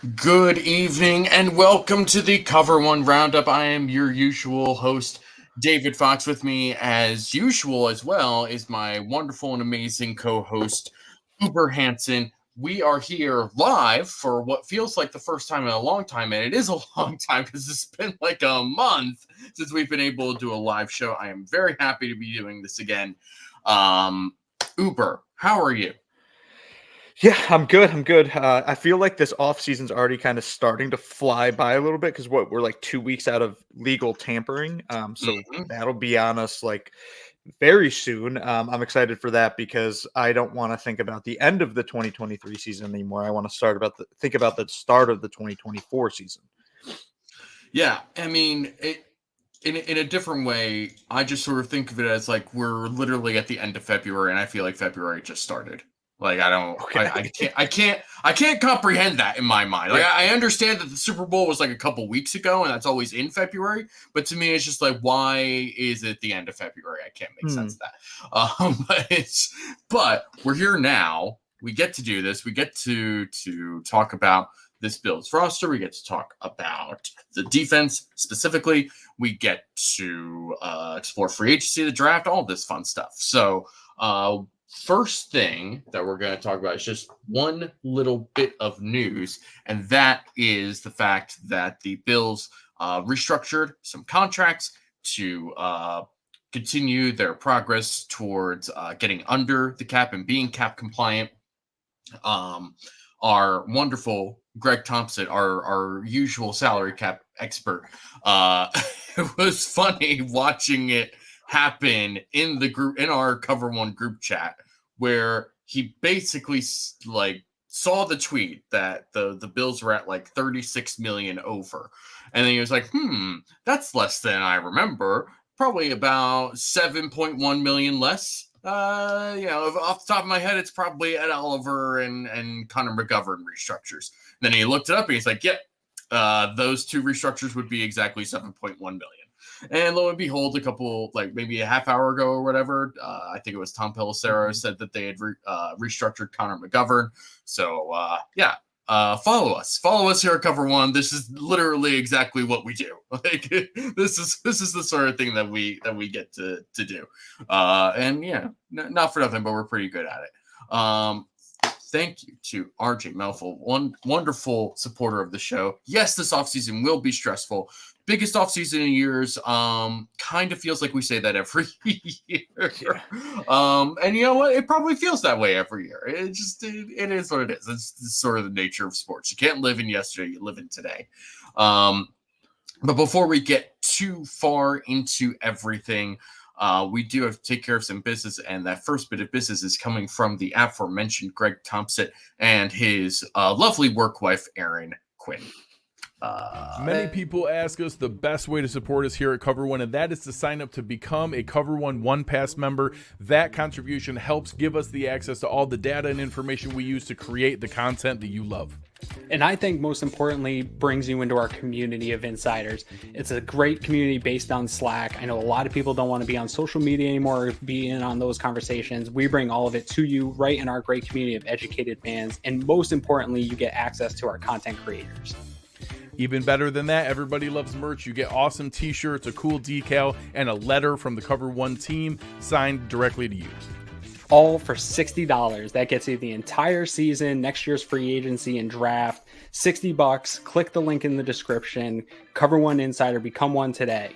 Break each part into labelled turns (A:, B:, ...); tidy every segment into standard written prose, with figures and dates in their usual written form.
A: Good evening and welcome to the Cover One Roundup. I am your usual host, David Fox. With me, as usual, as well, is my wonderful and amazing co-host, UberHansen. We are here live for what feels like the first time in a long time, and it is a long time because it's been like a month since we've been able to do a live show. I am very happy to be doing this again. Uber, how are you?
B: Yeah, I'm good. I feel like this off season's already kind of starting to fly by a little bit because we're like 2 weeks out of legal tampering. So
A: Mhm.
B: that'll be on us like very soon. I'm excited for that because I don't want to think about the end of the 2023 season anymore. I want to think about the start of the 2024 season.
A: Yeah, I mean, in a different way, I just sort of think of it as like we're literally at the end of February, and I feel like February just started. Like I don't,
B: Okay.
A: I can't comprehend that in my mind. Like
B: Yeah.
A: I understand that the Super Bowl was like a couple weeks ago, and that's always in February. But to me, it's just like, why is it the end of February? I can't make sense of that. But we're here now. We get to do this. We get to talk about this Bills roster. We get to talk about the defense specifically. We get to explore free agency, the draft, all this fun stuff. So, first thing that we're going to talk about is just one little bit of news, and that is the fact that the Bills restructured some contracts to continue their progress towards getting under the cap and being cap compliant. Our wonderful Greg Thompson, our usual salary cap expert, it was funny watching it happen in the group, in our Cover One group chat, where he basically like saw the tweet that the Bills were at like 36 million over, and then he was like, that's less than I remember, probably about 7.1 million less. Off the top of my head, it's probably Ed Oliver and Connor McGovern restructures. And then he looked it up and he's like, yep, those two restructures would be exactly 7.1 million. And lo and behold, a couple, like maybe a half hour ago or whatever, I think it was Tom Pelissero said that they had restructured Connor McGovern. So, follow us here at Cover One. This is literally exactly what we do. Like this is the sort of thing that we get to do. Not for nothing, but we're pretty good at it. Thank you to RJ Melful, one wonderful supporter of the show. Yes, this offseason will be stressful. Biggest offseason in years. Kind of feels like we say that every year.
B: Yeah.
A: And you know what? It probably feels that way every year. It is what it is. It's sort of the nature of sports. You can't live in yesterday, you live in today. But before we get too far into everything, we do have to take care of some business, and that first bit of business is coming from the aforementioned Greg Thompson and his lovely work wife, Erin Quinn.
C: Many people ask us the best way to support us here at Cover One, and that is to sign up to become a Cover One Pass member. That contribution helps give us the access to all the data and information we use to create the content that you love.
D: And I think most importantly, brings you into our community of insiders. It's a great community based on Slack. I know a lot of people don't want to be on social media anymore or be in on those conversations. We bring all of it to you right in our great community of educated fans. And most importantly, you get access to our content creators.
C: Even better than that, everybody loves merch. You get awesome t-shirts, a cool decal, and a letter from the Cover One team signed directly to you.
D: All for $60. That gets you the entire season, next year's free agency and draft. $60. Click the link in the description. Cover One Insider. Become one today.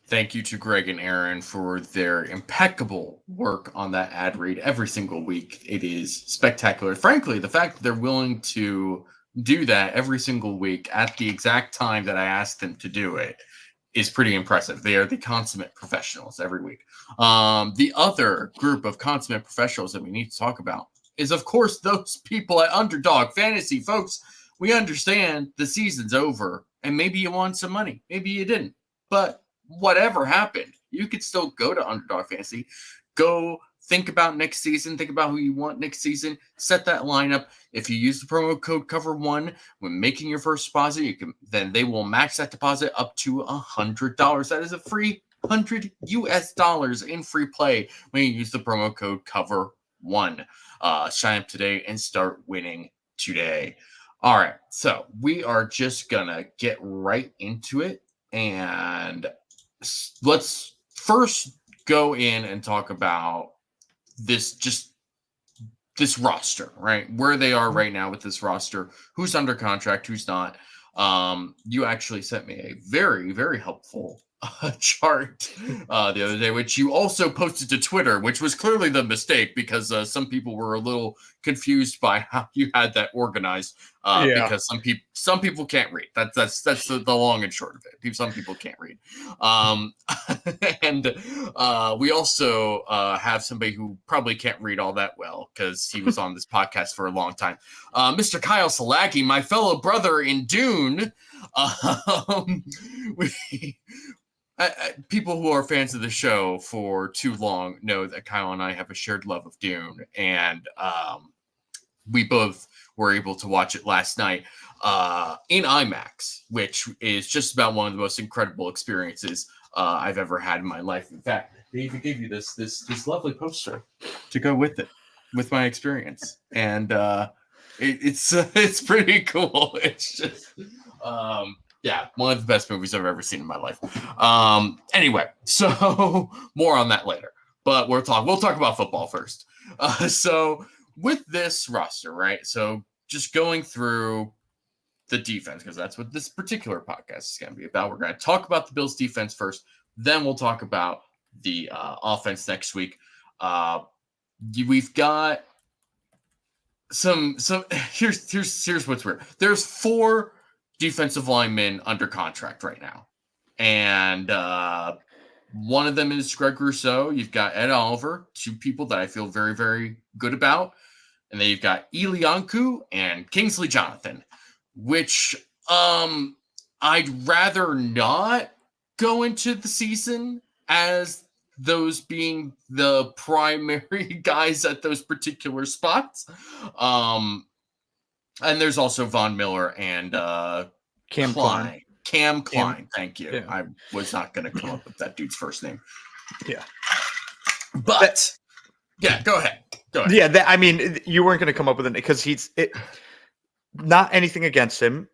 A: Thank you to Greg and Erin for their impeccable work on that ad read every single week. It is spectacular. Frankly, the fact that they're willing to do that every single week at the exact time that I asked them to do it is pretty impressive. They are the consummate professionals every week. The other group of consummate professionals that we need to talk about is, of course, those people at Underdog Fantasy. Folks, we understand the season's over, and maybe you won some money. Maybe you didn't. But whatever happened, you could still go to Underdog Fantasy. Go think about next season. Think about who you want next season. Set that lineup. If you use the promo code COVER1 when making your first deposit, then they will match that deposit up to $100. That is a free $100 in free play when you use the promo code COVER1. Sign up today and start winning today. All right, so we are just gonna get right into it, and let's first go in and talk about this roster, right? Where they are right now with this roster, who's under contract, who's not. You actually sent me a very, very helpful chart the other day, which you also posted to Twitter, which was clearly the mistake because some people were a little confused by how you had that organized. Because some people can't read. That's the long and short of it. Some people can't read. And we also have somebody who probably can't read all that well because he was on this podcast for a long time. Mr. Kyle Salagi, my fellow brother in Dune. People who are fans of the show for too long know that Kyle and I have a shared love of Dune, and we both were able to watch it last night in IMAX, which is just about one of the most incredible experiences I've ever had in my life. In fact, they even gave you this lovely poster to go with it, with my experience, and it's pretty cool. It's just yeah, one of the best movies I've ever seen in my life. Anyway, so more on that later. But we'll talk about football first. So with this roster, right? So just going through the defense, because that's what this particular podcast is going to be about. We're going to talk about the Bills defense first. Then we'll talk about the offense next week. We've got some. Here's what's weird. There's 4 defensive linemen under contract right now. And one of them is Greg Rousseau. You've got Ed Oliver, 2 people that I feel very, very good about. And then you've got Elianku and Kingsley Jonathan, which I'd rather not go into the season as those being the primary guys at those particular spots. And there's also Von Miller and
B: Cam Klein.
A: Cam Klein, thank you.
B: Yeah.
A: I was not going to come up with that dude's first name.
B: Yeah.
A: But, yeah, go ahead.
B: Yeah, I mean, you weren't going to come up with it because not anything against him.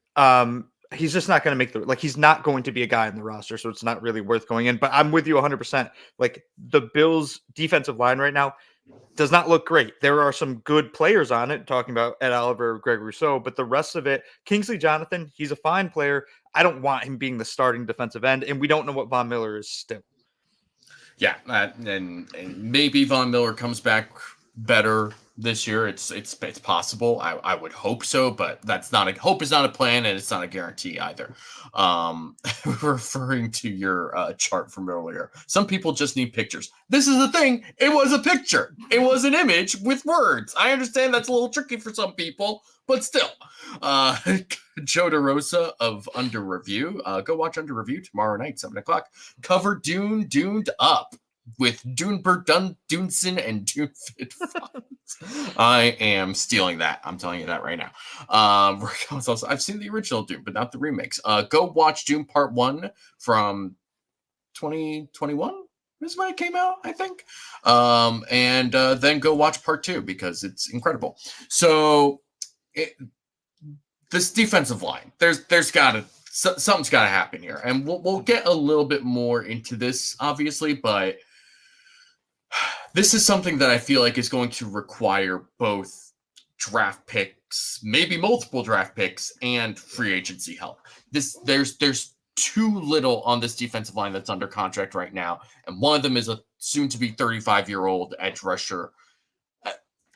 B: He's just not going to make he's not going to be a guy in the roster, so it's not really worth going in. But I'm with you 100%. Like, the Bills' defensive line right now does not look great. There are some good players on it, talking about Ed Oliver, Greg Rousseau, but the rest of it, Kingsley Jonathan, he's a fine player. I don't want him being the starting defensive end, and we don't know what Von Miller is still.
A: Yeah, and maybe Von Miller comes back better this year. It's possible. I would hope so, but hope is not a plan, and it's not a guarantee either. Referring to your chart from earlier, some people just need pictures. This is the thing. It was a picture. It was an image with words. I understand that's a little tricky for some people, but still. Joe DeRosa of Under Review. Go watch Under Review tomorrow night, 7:00. Cover Dune, Duned Up with Dunebert Dunson and Dune Fit Fonts. I am stealing that. I'm telling you that right now. I've seen the original Dune, but not the remakes. Go watch Dune Part 1 from 2021. This is when it came out, I think. And then go watch Part 2 because it's incredible. So this defensive line, something's got to happen here, and we'll get a little bit more into this, obviously, but this is something that I feel like is going to require both draft picks, maybe multiple draft picks, and free agency help. There's too little on this defensive line that's under contract right now, and one of them is a soon-to-be 35-year-old edge rusher.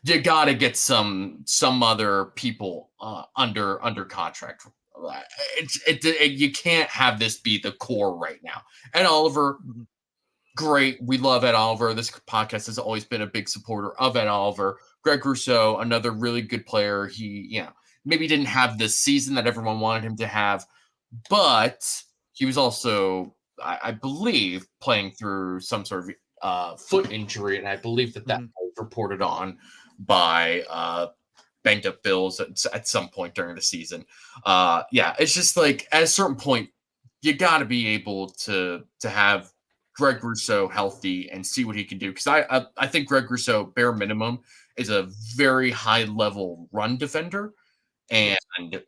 A: You got to get some other people under contract. You can't have this be the core right now. And Oliver, great. We love Ed Oliver. This podcast has always been a big supporter of Ed Oliver. Greg Rousseau, another really good player. He, maybe didn't have the season that everyone wanted him to have, but he was also, I believe, playing through some sort of foot injury, and I believe that was reported on by banged up Bills at some point during the season. It's just like at a certain point, you got to be able to have Greg Rousseau healthy and see what he can do. Because I think Greg Rousseau, bare minimum, is a very high level run defender. and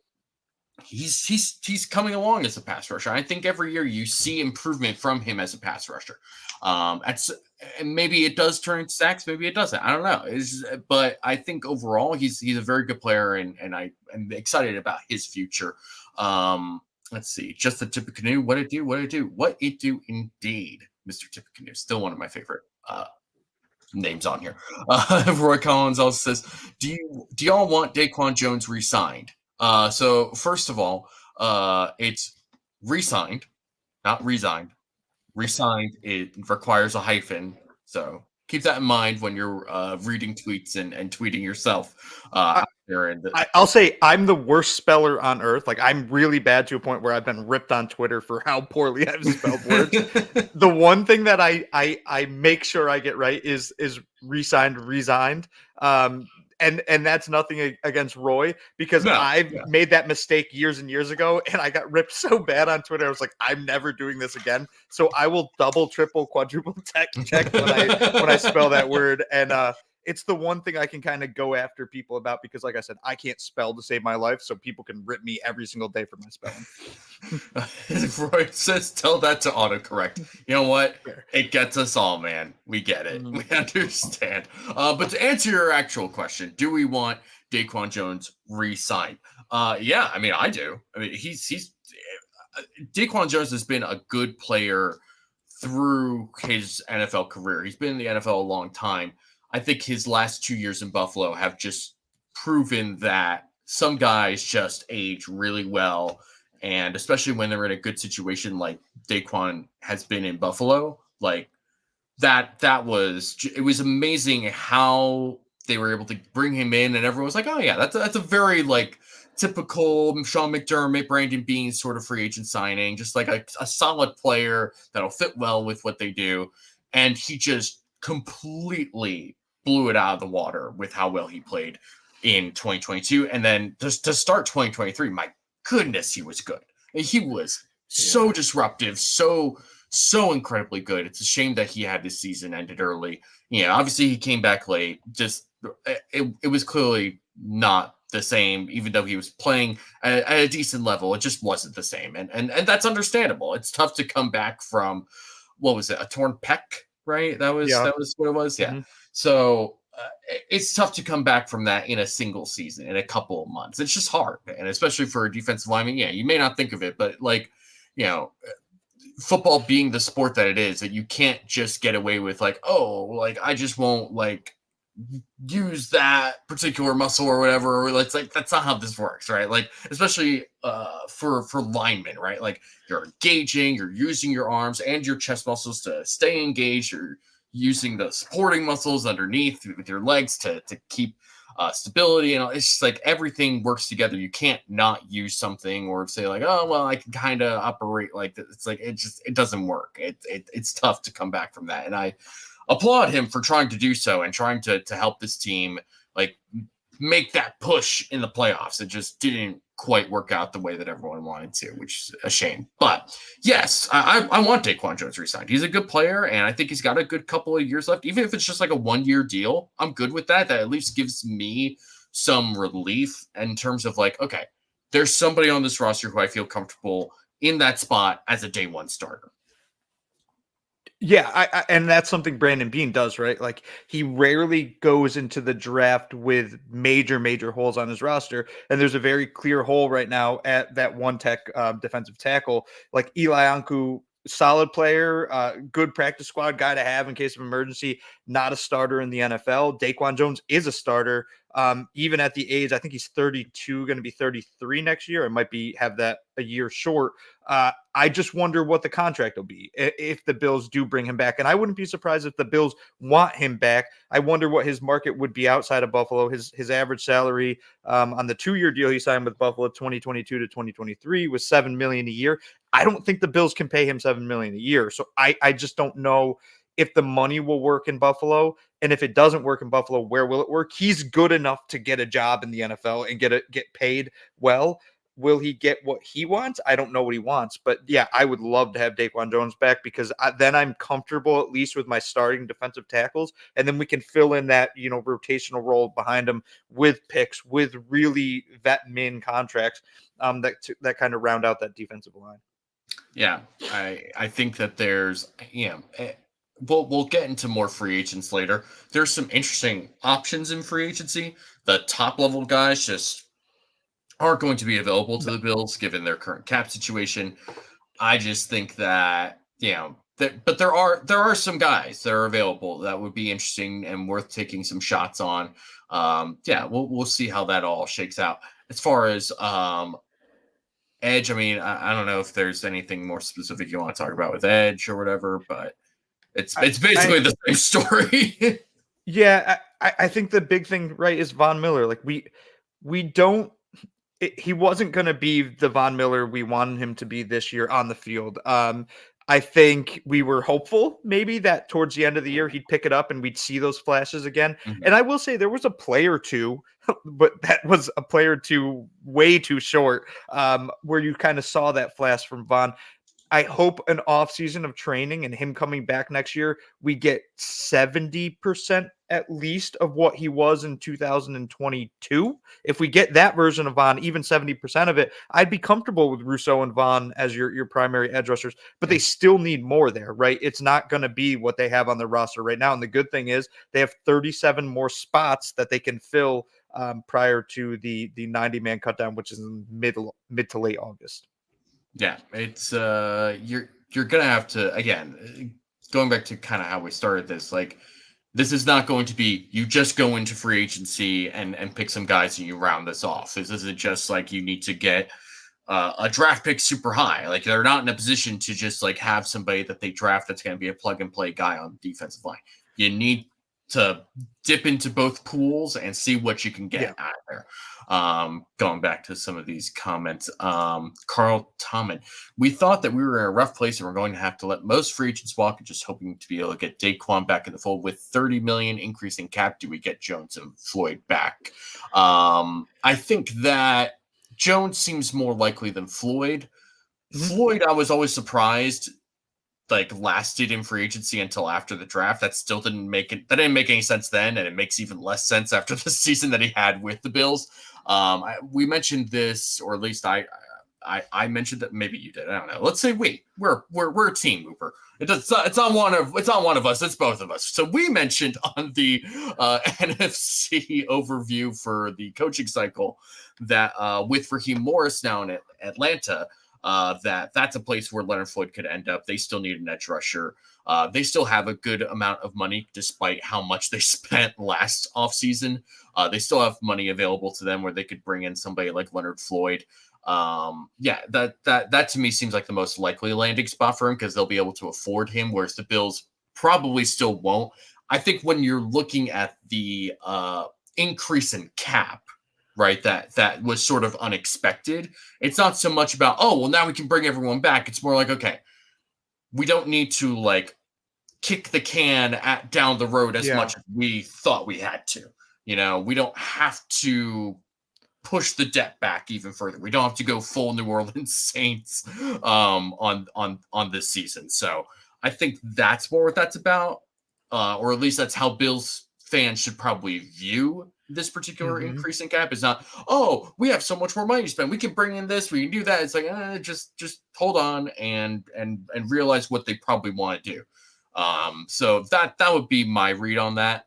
A: he's coming along as a pass rusher. I think every year you see improvement from him as a pass rusher. And maybe it does turn into sacks, maybe it doesn't. I don't know. But I think overall he's a very good player, and I am excited about his future. Let's see. Just the Tippecanoe. What it do? What it do indeed, Mr. Tippecanoe. Still one of my favorite names on here. Roy Collins also says, do y'all want DaQuan Jones re-signed? So first of all, it's re-signed, not resigned. Re-signed, it requires a hyphen. So keep that in mind when you're reading tweets and tweeting yourself out there.
B: I'll say I'm the worst speller on earth. Like, I'm really bad to a point where I've been ripped on Twitter for how poorly I've spelled words. The one thing that I make sure I get right is resigned. And that's nothing against Roy, because I've made that mistake years and years ago, and I got ripped so bad on Twitter. I was like, I'm never doing this again. So I will double, triple, quadruple check when I spell that word. And it's the one thing I can kind of go after people about, because, like I said, I can't spell to save my life, so people can rip me every single day for my spelling.
A: Roy says, tell that to autocorrect. You know what? It gets us all, man. We get it. We understand. But to answer your actual question, do we want DaQuan Jones re-signed? Yeah, I mean, I do. I mean, DaQuan Jones has been a good player through his NFL career. He's been in the NFL a long time. I think his last 2 years in Buffalo have just proven that some guys just age really well. And especially when they're in a good situation like DaQuan has been in Buffalo, like it was amazing how they were able to bring him in, and everyone was like, oh yeah, that's a very like typical Sean McDermott, Brandon Beane sort of free agent signing, just like a solid player that'll fit well with what they do. And he just completely blew it out of the water with how well he played in 2022. And then just to start 2023, my goodness, he was good. He was so disruptive, so incredibly good. It's a shame that he had this season ended early. Obviously he came back late. Just it was clearly not the same, even though he was playing at a decent level. It just wasn't the same, and that's understandable. It's tough to come back from, what was it, a torn pec, right? That was what it was. Yeah. Mm-hmm. So it's tough to come back from that in a single season, in a couple of months. It's just hard, and especially for a defensive lineman. Yeah, you may not think of it, but football being the sport that it is, that you can't just get away with I just won't use that particular muscle or whatever. It's like, that's not how this works, right? Like, especially for linemen, right? Like, you're engaging, you're using your arms and your chest muscles to stay engaged. You're using the supporting muscles underneath with your legs to keep stability, and it's just like everything works together. You can't not use something or say like, oh well, I can kind of operate like this. It's like it doesn't work. It's tough to come back from that, and I applaud him for trying to do so and trying to help this team make that push in the playoffs. It just didn't quite work out the way that everyone wanted to, which is a shame. But yes, I want DaQuan Jones re-signed. He's a good player, and I think he's got a good couple of years left. Even if it's just like a 1-year deal, I'm good with that. That at least gives me some relief in terms of okay, there's somebody on this roster who I feel comfortable in that spot as a day one starter.
B: Yeah, and that's something Brandon Beane does, right? Like, he rarely goes into the draft with major holes on his roster, and there's a very clear hole right now at that one defensive tackle. Like, Eli Ankou, solid player, good practice squad guy to have in case of emergency, not a starter in the NFL. DaQuan Jones is a starter, even at the age, I think he's 32, going to be 33 next year. I might have that a year short. I just wonder what the contract will be if the Bills do bring him back. And I wouldn't be surprised if the Bills want him back. I wonder what his market would be outside of Buffalo. His average salary on the 2-year deal he signed with Buffalo 2022 to 2023 was $7 million a year. I don't think the Bills can pay him $7 million a year. So I just don't know if the money will work in Buffalo. And if it doesn't work in Buffalo, where will it work? He's good enough to get a job in the NFL and get paid well. will he get what he wants? I don't know what he wants, but yeah, I would love to have DaQuan Jones back because then I'm comfortable at least with my starting defensive tackles, and then we can fill in that rotational role behind him with picks, with really vet min contracts that kind of round out that defensive line.
A: Yeah, I think that there's we'll get into more free agents later. There's some interesting options in free agency. The top level guys just aren't going to be available to the Bills given their current cap situation. I just think that but there are some guys that are available that would be interesting and worth taking some shots on. We'll see how that all shakes out. As far as edge, I mean, I don't know if there's anything more specific you want to talk about with edge or whatever, but it's basically the same story.
B: Yeah, I think the big thing, right, is Von Miller. Like we don't. He wasn't going to be the Von Miller we wanted him to be this year on the field. I think we were hopeful maybe that towards the end of the year he'd pick it up and we'd see those flashes again. Mm-hmm. And I will say there was a play or two, but that was a play or two way too short, where you kind of saw that flash from Von. I hope an offseason of training and him coming back next year, we get 70% at least of what he was in 2022. If we get that version of Von, even 70% of it, I'd be comfortable with Rousseau and Von as your primary edge rushers, but they still need more there, right? It's not going to be what they have on their roster right now. And the good thing is they have 37 more spots that they can fill prior to the 90-man cutdown, which is in mid to late August.
A: Yeah, it's you're gonna have to, again, going back to kind of how we started this, like this is not going to be you just go into free agency and pick some guys and you round this off. This isn't just like you need to get a draft pick super high. Like they're not in a position to just like have somebody that they draft that's going to be a plug and play guy on the defensive line. You need to dip into both pools and see what you can get out of there. Going back to some of these comments, Carl Tommen, we thought that we were in a rough place and we're going to have to let most free agents walk, and just hoping to be able to get DaQuan back in the fold. With $30 million increase in cap, do we get Jones and Floyd back? I think that Jones seems more likely than Floyd. Floyd, I was always surprised lasted in free agency until after the draft. That still didn't make any sense then, and it makes even less sense after the season that he had with the Bills. We mentioned this, or at least I mentioned that. Maybe you did. I don't know. Let's say we're a team, Uber. It's on one of us. It's both of us. So we mentioned on the NFC overview for the coaching cycle that with Raheem Morris now in Atlanta, that's a place where Leonard Floyd could end up. They still need an edge rusher. They still have a good amount of money despite how much they spent last offseason. They still have money available to them where they could bring in somebody like Leonard Floyd. That to me seems like the most likely landing spot for him because they'll be able to afford him, whereas the Bills probably still won't. I think when you're looking at the increase in cap, right, that was sort of unexpected. It's not so much about, oh, well, now we can bring everyone back. It's more like, okay, we don't need to kick the can down the road as much as we thought we had to. We don't have to push the debt back even further. We don't have to go full New Orleans Saints on this season. So I think that's more what that's about, or at least that's how Bills fans should probably view this particular increase in cap. Is not, oh, we have so much more money to spend, we can bring in this, we can do that. It's like, just hold on and realize what they probably want to do. So that would be my read on that.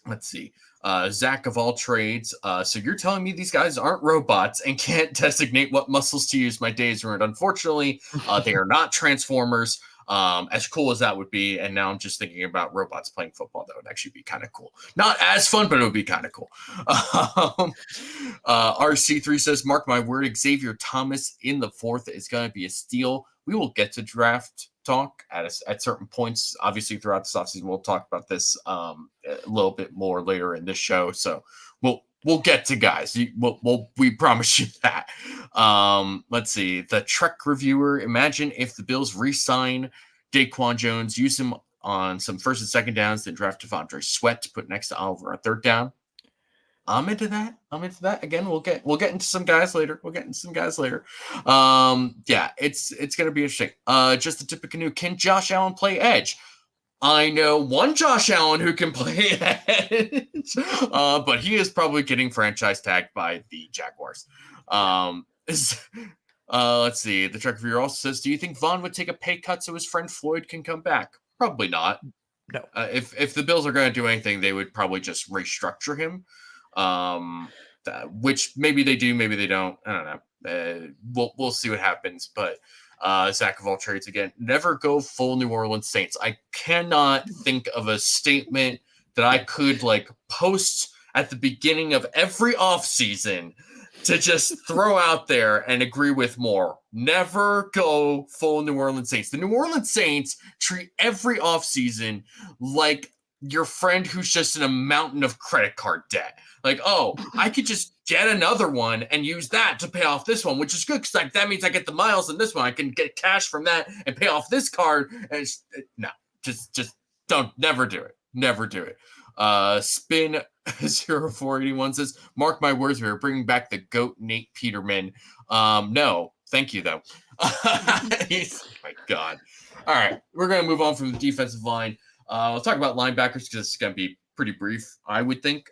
A: Let's see. Zach of all trades. So you're telling me these guys aren't robots and can't designate what muscles to use? My days ruined. Unfortunately, they are not Transformers. As cool as that would be, and now I'm just thinking about robots playing football. That would actually be kind of cool. Not as fun, but it would be kind of cool. RC3 says, mark my word, Xavier Thomas in the fourth is going to be a steal. We will get to draft talk at certain points. Obviously, throughout this offseason, we'll talk about this a little bit more later in this show. So we'll get to guys. We promise you that. Let's see. The Trek reviewer. Imagine if the Bills re-sign DaQuan Jones, use him on some first and second downs, then draft Devondre Sweat to put next to Oliver on third down. I'm into that. Again, we'll get into some guys later. Yeah, it's gonna be interesting. Just the tip of canoe. Can Josh Allen play edge? I know one Josh Allen who can play edge, but he is probably getting franchise tagged by the Jaguars. Let's see. The truck reviewer also says, do you think Vaughn would take a pay cut so his friend Floyd can come back? Probably not.
B: No.
A: If the Bills are going to do anything, they would probably just restructure him, which maybe they do, maybe they don't. I don't know. We'll see what happens. But Zach of all trades again, never go full New Orleans Saints. I cannot think of a statement that I could like post at the beginning of every offseason to just throw out there and agree with more. Never go full New Orleans Saints. The New Orleans Saints treat every offseason like your friend who's just in a mountain of credit card debt. Like, oh, I could just get another one and use that to pay off this one, which is good because like that means I get the miles in this one. I can get cash from that and pay off this card. And just don't, never do it. Never do it. Spin 0481 says, mark my words, we're bringing back the GOAT Nate Peterman. No, thank you though. My God. All right, we're going to move on from the defensive line. We'll talk about linebackers because it's going to be pretty brief, I would think.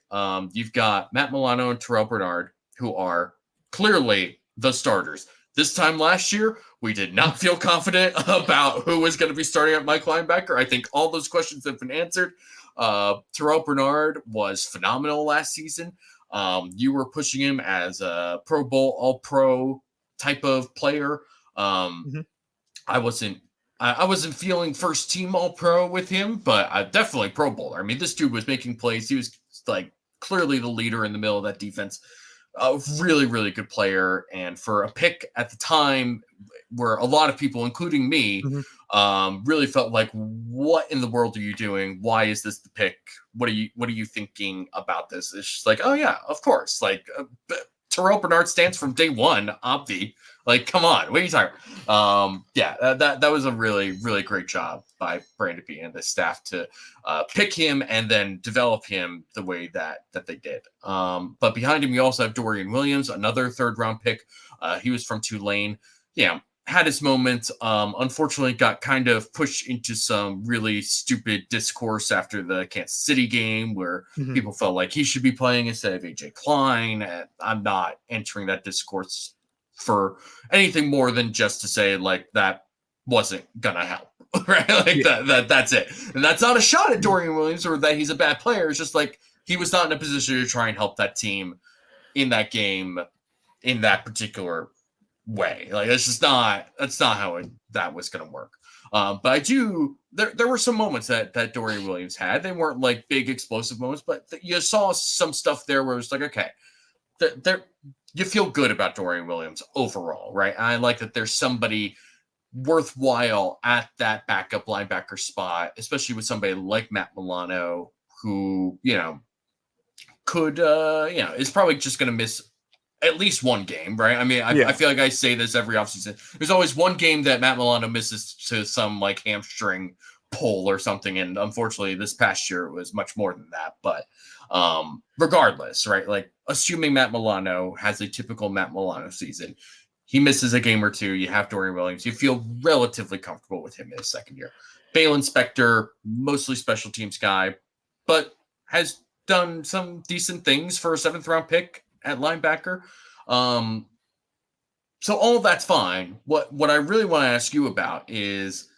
A: You've got Matt Milano and Terrell Bernard, who are clearly the starters. This time last year, we did not feel confident about who was going to be starting at Mike linebacker. I think all those questions have been answered. Terrell Bernard was phenomenal last season. You were pushing him as a Pro Bowl, All-Pro type of player. I wasn't feeling first team All-Pro with him, but I definitely Pro Bowler. I mean, this dude was making plays. He was like clearly the leader in the middle of that defense. A really, really good player. And for a pick at the time where a lot of people, including me, really felt like, what in the world are you doing? Why is this the pick? What are you thinking about this? It's just like, oh yeah, of course. Like Terrell Bernard stands from day one, Obvi. Like, come on, what are you talking about? That was a really, really great job by Branden Fiske and the staff to pick him and then develop him the way that they did. But behind him, you also have Dorian Williams, another third-round pick. He was from Tulane. Yeah, had his moments. Unfortunately, got kind of pushed into some really stupid discourse after the Kansas City game where people felt like he should be playing instead of AJ Klein. And I'm not entering that discourse for anything more than just to say like that wasn't gonna help, right? Like that's it. And that's not a shot at Dorian Williams or that he's a bad player. It's just like he was not in a position to try and help that team in that game in that particular way. Like that's not how that was gonna work. But I do. There were some moments that Dorian Williams had. They weren't like big explosive moments, but you saw some stuff there where it was like, okay, you feel good about Dorian Williams overall, right? And I like that there's somebody worthwhile at that backup linebacker spot, especially with somebody like Matt Milano, who, could, is probably just going to miss at least one game, right? I mean, I feel like I say this every offseason. There's always one game that Matt Milano misses to some like hamstring pull or something. And unfortunately, this past year it was much more than that. But regardless, right? Like assuming Matt Milano has a typical Matt Milano season, he misses a game or two. You have Dorian Williams. You feel relatively comfortable with him in his second year. Balin Spector, mostly special teams guy, but has done some decent things for a 7th-round pick at linebacker. So all that's fine. What I really want to ask you about is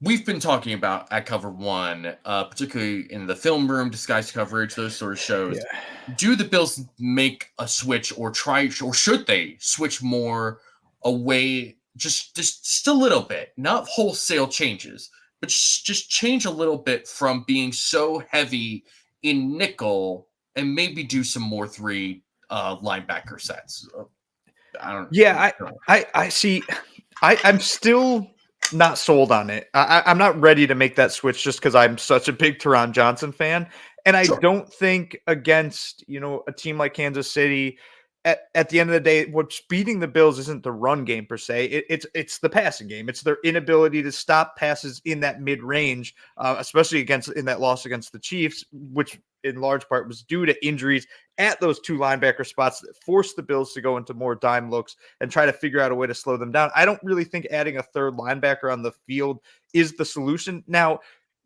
A: we've been talking about at Cover One, particularly in the film room, disguised coverage, those sort of shows. Yeah. Do the Bills make a switch or should they switch more away, just a little bit, not wholesale changes, but just change a little bit from being so heavy in nickel and maybe do some more 3 linebacker sets. I don't know.
B: Yeah, I see. I'm still not sold on it. I'm not ready to make that switch just because I'm such a big Teron Johnson fan. And I don't think against, a team like Kansas City, at the end of the day, what's beating the Bills isn't the run game per se. It's the passing game. It's their inability to stop passes in that mid range, especially in that loss against the Chiefs, which in large part was due to injuries at those two linebacker spots that forced the Bills to go into more dime looks and try to figure out a way to slow them down. I don't really think adding a third linebacker on the field is the solution. Now,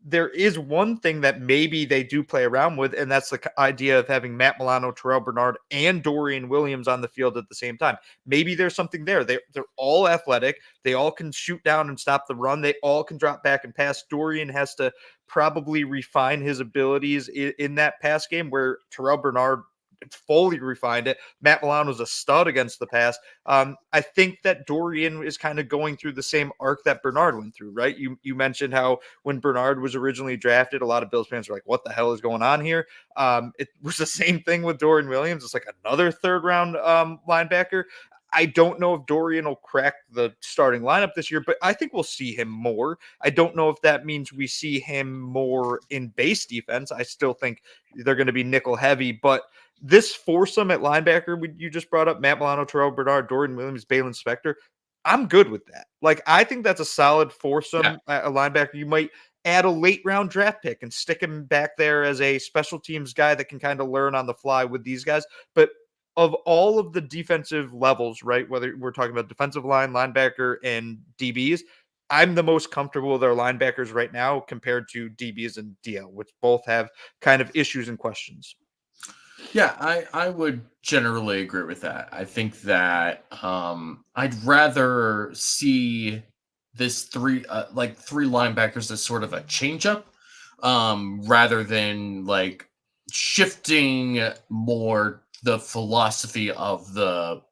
B: there is one thing that maybe they do play around with, and that's the idea of having Matt Milano, Terrell Bernard, and Dorian Williams on the field at the same time. Maybe there's something there. They're all athletic. They all can shoot down and stop the run. They all can drop back and pass. Dorian has to probably refine his abilities in that pass game, where Terrell Bernard fully refined it. Matt Milano was a stud against the pass. I think that Dorian is kind of going through the same arc that Bernard went through, right? You mentioned how when Bernard was originally drafted, a lot of Bills fans were like, what the hell is going on here? It was the same thing with Dorian Williams. It's like another third round linebacker. I don't know if Dorian will crack the starting lineup this year, but I think we'll see him more. I don't know if that means we see him more in base defense. I still think they're going to be nickel heavy, but this foursome at linebacker you just brought up, Matt Milano, Terrell Bernard, Dorian Williams, Balin Spector, I'm good with that. Like, I think that's a solid foursome at a linebacker. You might add a late round draft pick and stick him back there as a special teams guy that can kind of learn on the fly with these guys. But of all of the defensive levels, right, whether we're talking about defensive line, linebacker, and DBs, I'm the most comfortable with our linebackers right now compared to DBs and DL, which both have kind of issues and questions.
A: Yeah, I would generally agree with that. I think that I'd rather see this three linebackers as sort of a changeup, rather than like shifting more the philosophy of the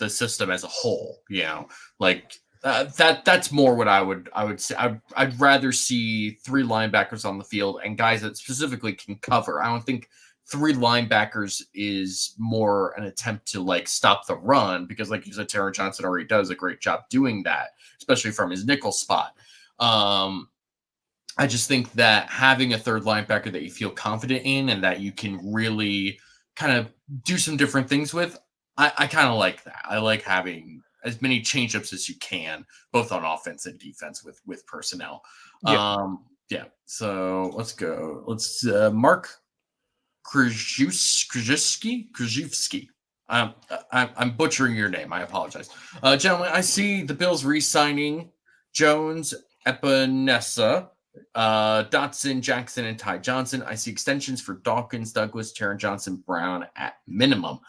A: system as a whole. You know, like that's more what I would say. I'd rather see three linebackers on the field and guys that specifically can cover. I don't think three linebackers is more an attempt to like stop the run, because like you said, Taron Johnson already does a great job doing that, especially from his nickel spot. I just think that having a third linebacker that you feel confident in and that you can really kind of do some different things with, I kind of like that. I like having as many changeups as you can, both on offense and defense with personnel. Yeah. So let's go. Let's Mark Krzyzewski. I'm butchering your name. I apologize. Gentlemen, I see the Bills re-signing Jones, Epinesa, Dotson, Jackson, and Ty Johnson. I see extensions for Dawkins, Douglas, Taron Johnson, Brown at minimum.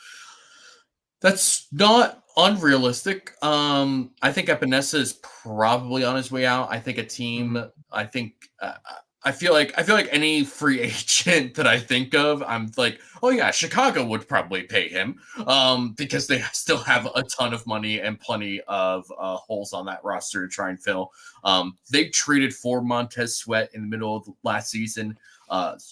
A: That's not unrealistic. I think Epinesa is probably on his way out. I think a team. I feel like any free agent that I think of, I'm like, oh yeah, Chicago would probably pay him, because they still have a ton of money and plenty of holes on that roster to try and fill. They traded for Montez Sweat in the middle of last season,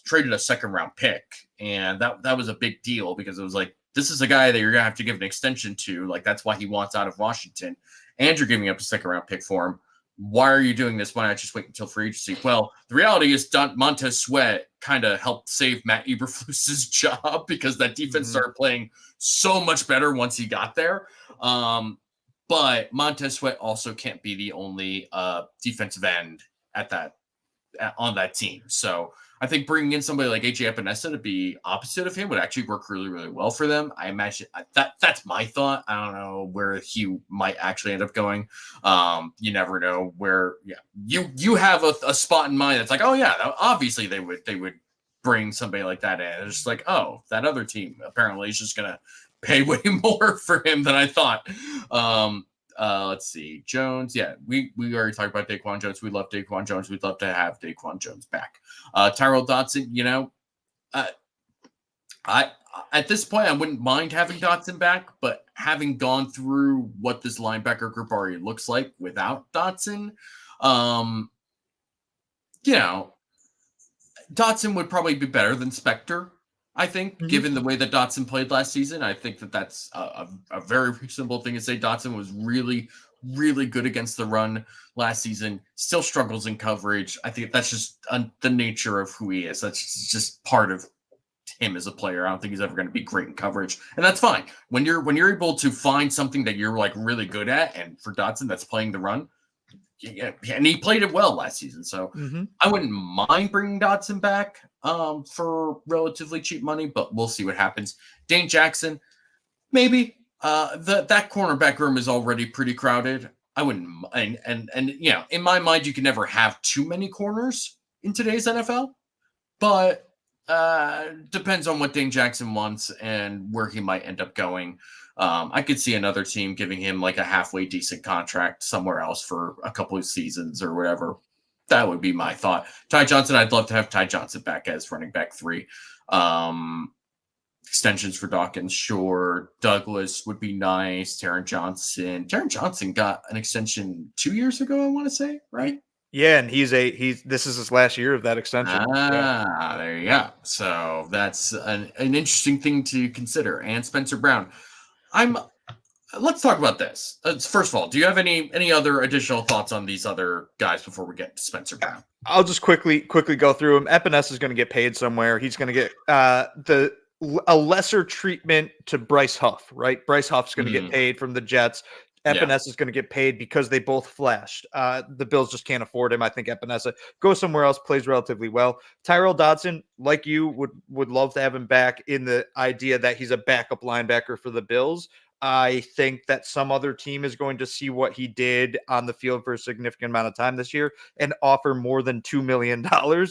A: traded a second round pick, and that was a big deal because it was like, this is a guy that you're gonna have to give an extension to. Like, that's why he wants out of Washington, and you're giving up a second round pick for him. Why are you doing this? Why not just wait until free agency? Well, the reality is Montez Sweat kind of helped save Matt Eberflus's job, because that defense started playing so much better once he got there. But Montez Sweat also can't be the only defensive end on that team. So I think bringing in somebody like AJ Epinesa to be opposite of him would actually work really, really well for them. I imagine that's my thought. I don't know where he might actually end up going. You never know where. Yeah, you have a spot in mind that's like, oh yeah, obviously they would bring somebody like that in. It's just like, oh, that other team apparently is just gonna pay way more for him than I thought. Let's see. Jones. Yeah, we already talked about DaQuan Jones. We love DaQuan Jones. We'd love to have DaQuan Jones back. Tyrell Dotson, you know, I at this point I wouldn't mind having Dotson back, but having gone through what this linebacker group already looks like without Dotson, you know, Dotson would probably be better than Spector. I think, given the way that Dotson played last season, I think that's a very reasonable thing to say. Dotson was really, really good against the run last season, still struggles in coverage. I think that's just the nature of who he is. That's just part of him as a player. I don't think he's ever going to be great in coverage, and that's fine. When you're able to find something that you're like really good at, and for Dotson, that's playing the run. Yeah, and he played it well last season, so I wouldn't mind bringing Dotson back for relatively cheap money, but we'll see what happens. Dane Jackson, maybe. That cornerback room is already pretty crowded. I wouldn't, and in my mind, you can never have too many corners in today's NFL, but depends on what Dane Jackson wants and where he might end up going. I could see another team giving him like a halfway decent contract somewhere else for a couple of seasons or whatever. That would be my thought. Ty Johnson, I'd love to have Ty Johnson back as running back 3. Extensions for Dawkins, sure. Douglas would be nice. Taron Johnson got an extension 2 years ago, I want to say, right?
B: Yeah, and this is his last year of that extension.
A: There you go. So that's an interesting thing to consider. And Spencer Brown. Let's talk about this. First of all, do you have any other additional thoughts on these other guys before we get to Spencer Brown?
B: I'll just quickly go through them. Epinesa is going to get paid somewhere. He's going to get a lesser treatment to Bryce Huff, right? Bryce Huff's going to get paid from the Jets. Epinesa is going to get paid because they both flashed. The Bills just can't afford him. I think Epinesa goes somewhere else, plays relatively well. Tyrell Dodson, like you, would love to have him back in the idea that he's a backup linebacker for the Bills. I think that some other team is going to see what he did on the field for a significant amount of time this year and offer more than $2 million,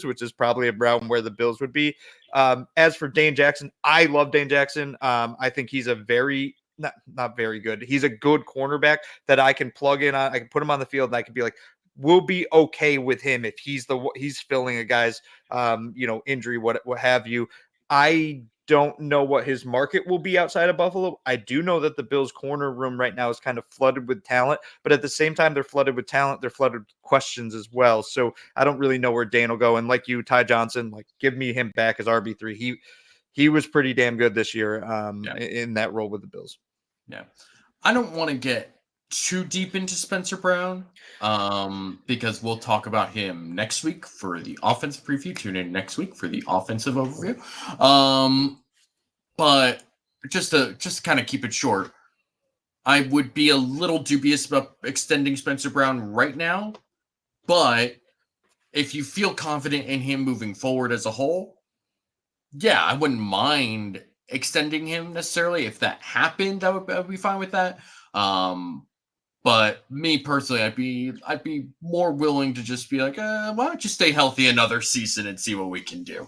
B: which is probably around where the Bills would be. As for Dane Jackson, I love Dane Jackson. I think he's a not very good. He's a good cornerback that I can plug in on. I can put him on the field and I can be like, we'll be okay with him if he's filling a guy's, injury, what have you. I don't know what his market will be outside of Buffalo. I do know that the Bills corner room right now is kind of flooded with talent, but at the same time, they're flooded with talent. They're flooded with questions as well. So I don't really know where Dane will go. And like you, Ty Johnson, like give me him back as RB3. He was pretty damn good this year in that role with the Bills.
A: Yeah. I don't want to get too deep into Spencer Brown because we'll talk about him next week for the offensive preview. Tune in next week for the offensive overview. But just to kind of keep it short, I would be a little dubious about extending Spencer Brown right now. But if you feel confident in him moving forward as a whole, yeah, I wouldn't mind extending him necessarily. If that happened, I would be fine with that. But me personally, I'd be more willing to just be like, why don't you stay healthy another season and see what we can do?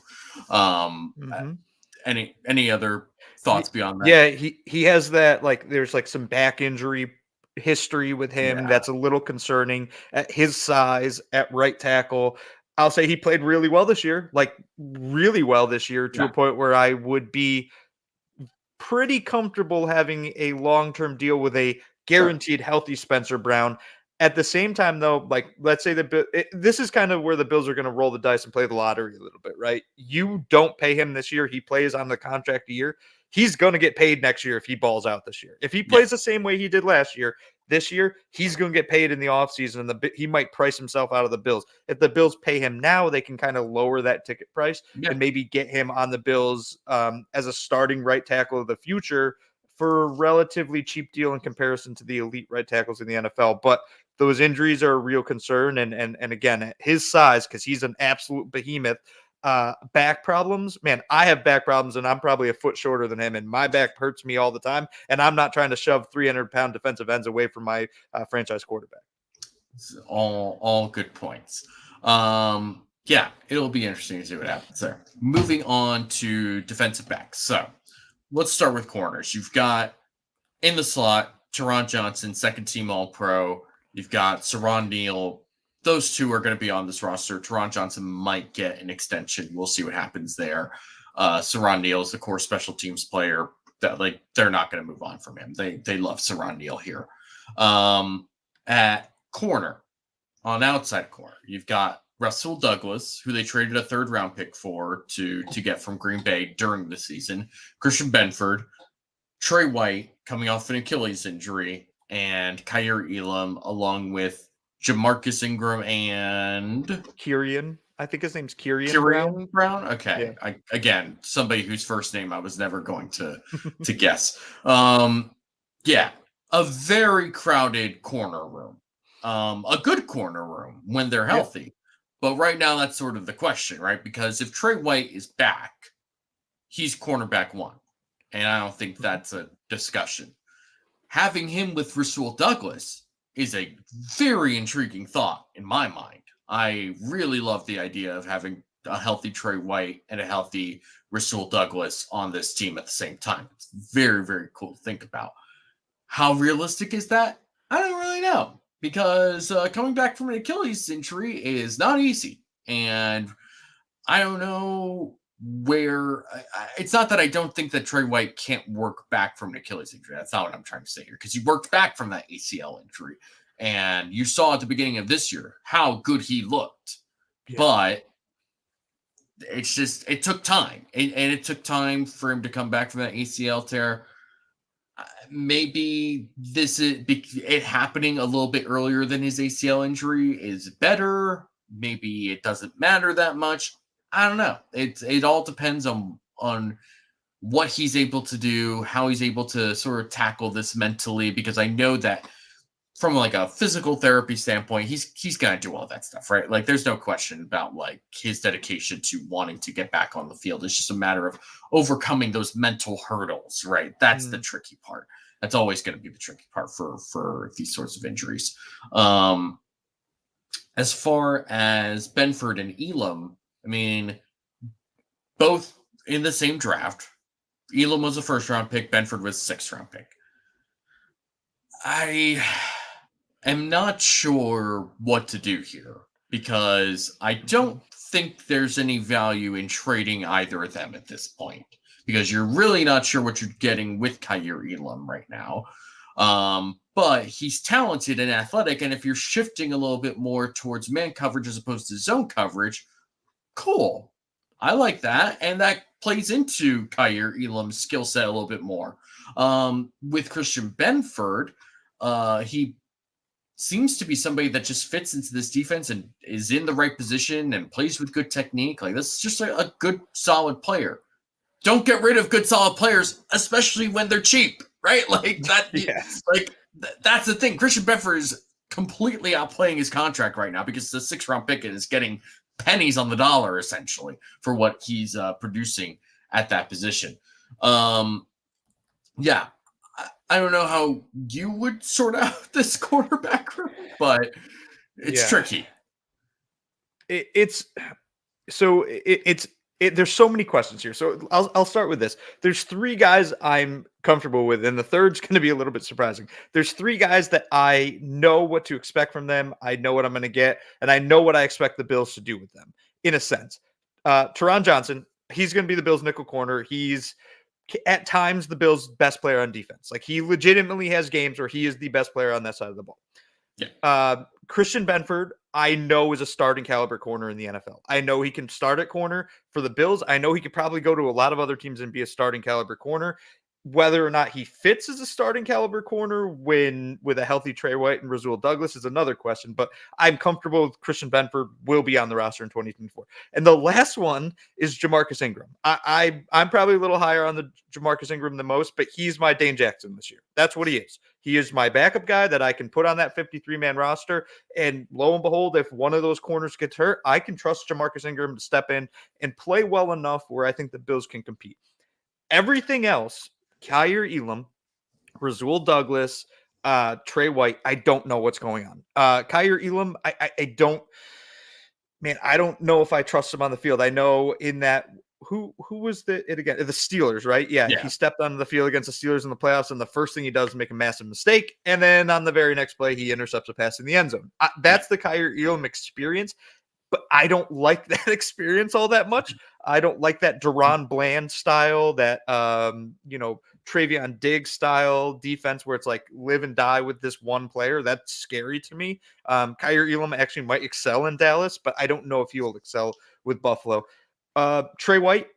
A: Any other thoughts beyond that?
B: Yeah, he has that, like, there's like some back injury history with him that's a little concerning at his size at right tackle. I'll say he played really well this year, to a point where I would be pretty comfortable having a long-term deal with a guaranteed healthy Spencer Brown. At the same time, though, like, let's say this is kind of where the Bills are going to roll the dice and play the lottery a little bit, right? You don't pay him this year. He plays on the contract a year. He's going to get paid next year if he balls out this year. If he plays the same way he did last year, this year, he's going to get paid in the offseason, and he might price himself out of the Bills. If the Bills pay him now, they can kind of lower that ticket price and maybe get him on the Bills as a starting right tackle of the future for a relatively cheap deal in comparison to the elite right tackles in the NFL. But those injuries are a real concern. And again, at his size, because he's an absolute behemoth, back problems, man, I have back problems and I'm probably a foot shorter than him, and my back hurts me all the time. And I'm not trying to shove 300-pound defensive ends away from my franchise quarterback.
A: All good points. Yeah, it'll be interesting to see what happens there. Moving on to defensive backs. So let's start with corners. You've got in the slot, Teron Johnson, second team All-Pro. You've got Saron Neal. Those two are going to be on this roster. Teron Johnson might get an extension. We'll see what happens there. Saron Neal is the core special teams player. That they're not going to move on from him. They love Saron Neal here. At corner, on outside corner, you've got Russell Douglas, who they traded a third-round pick for to get from Green Bay during the season. Christian Benford, Trey White, coming off an Achilles injury, and Kyer Elam, along with Jamarcus Ingram and
B: Kyrian. I think his name's Kyrian
A: Kyrian
B: Brown.
A: Brown? Okay.
B: Yeah.
A: Again, somebody whose first name I was never going to guess. Yeah, a very crowded corner room. A good corner room when they're healthy. But right now, that's sort of the question, right? Because if Trey White is back, he's cornerback 1. And I don't think that's a discussion. Having him with Rasul Douglas is a very intriguing thought in my mind. I really love the idea of having a healthy Trey White and a healthy Rasul Douglas on this team at the same time. It's very, very cool to think about. How realistic is that? I don't really know, because coming back from an Achilles injury is not easy. And I don't know where it's not that I don't think that Trey White can't work back from an Achilles injury. That's not what I'm trying to say here, because he worked back from that ACL injury. And you saw at the beginning of this year how good he looked. Yeah. But it's just, it took time. And it took time for him to come back from that ACL tear. Maybe this is it happening a little bit earlier than his ACL injury is better. Maybe it doesn't matter that much. I don't know. It all depends on what he's able to do, how he's able to sort of tackle this mentally, because I know that from like a physical therapy standpoint, he's going to do all that stuff, right? Like there's no question about like his dedication to wanting to get back on the field. It's just a matter of overcoming those mental hurdles, right? That's the tricky part. That's always going to be the tricky part for these sorts of injuries. As far as Benford and Elam, I mean, both in the same draft. Elam was a first-round pick. Benford was a 6th-round pick. I am not sure what to do here, because I don't think there's any value in trading either of them at this point, because you're really not sure what you're getting with Kaiir Elam right now. But he's talented and athletic, and if you're shifting a little bit more towards man coverage as opposed to zone coverage, cool. I like that, and that plays into Kaiir Elam's skill set a little bit more. With Christian Benford, he seems to be somebody that just fits into this defense and is in the right position and plays with good technique. Like, this is just a good, solid player. Don't get rid of good, solid players, especially when they're cheap, right? Like that.
B: Yes.
A: That's the thing. Christian Benford is completely outplaying his contract right now, because the 6th-round pick is getting pennies on the dollar essentially for what he's producing at that position. Yeah. I don't know how you would sort out this quarterback room, but it's tricky.
B: There's so many questions here. So I'll start with this. There's 3 guys I'm comfortable with, and the third's going to be a little bit surprising. There's 3 guys that I know what to expect from them. I know what I'm going to get, and I know what I expect the Bills to do with them, in a sense. Teron Johnson, he's going to be the Bills' nickel corner. He's at times the Bills' best player on defense. Like, he legitimately has games where he is the best player on that side of the ball. Yeah. Christian Benford, I know, is a starting caliber corner in the NFL. I know he can start at corner for the Bills. I know he could probably go to a lot of other teams and be a starting caliber corner. Whether or not he fits as a starting caliber corner with a healthy Trey White and Rasul Douglas is another question, but I'm comfortable with Christian Benford will be on the roster in 2024. And the last one is Jamarcus Ingram. I'm probably a little higher on the Jamarcus Ingram than most, but he's my Dane Jackson this year. That's what he is. He is my backup guy that I can put on that 53-man roster. And lo and behold, if one of those corners gets hurt, I can trust Jamarcus Ingram to step in and play well enough where I think the Bills can compete. Everything else, Kaiir Elam, Rasul Douglas, Trey White, I don't know what's going on. Kaiir Elam, I don't know if I trust him on the field. I know in that who was it again? The Steelers, right? Yeah, he stepped onto the field against the Steelers in the playoffs, and the first thing he does is make a massive mistake, and then on the very next play, he intercepts a pass in the end zone. That's the Kaiir Elam experience, but I don't like that experience all that much. I don't like that Deron Bland style, that Travion Diggs style defense where it's like live and die with this one player. That's scary to me. Kaiir Elam actually might excel in Dallas, but I don't know if he will excel with Buffalo. Trey White,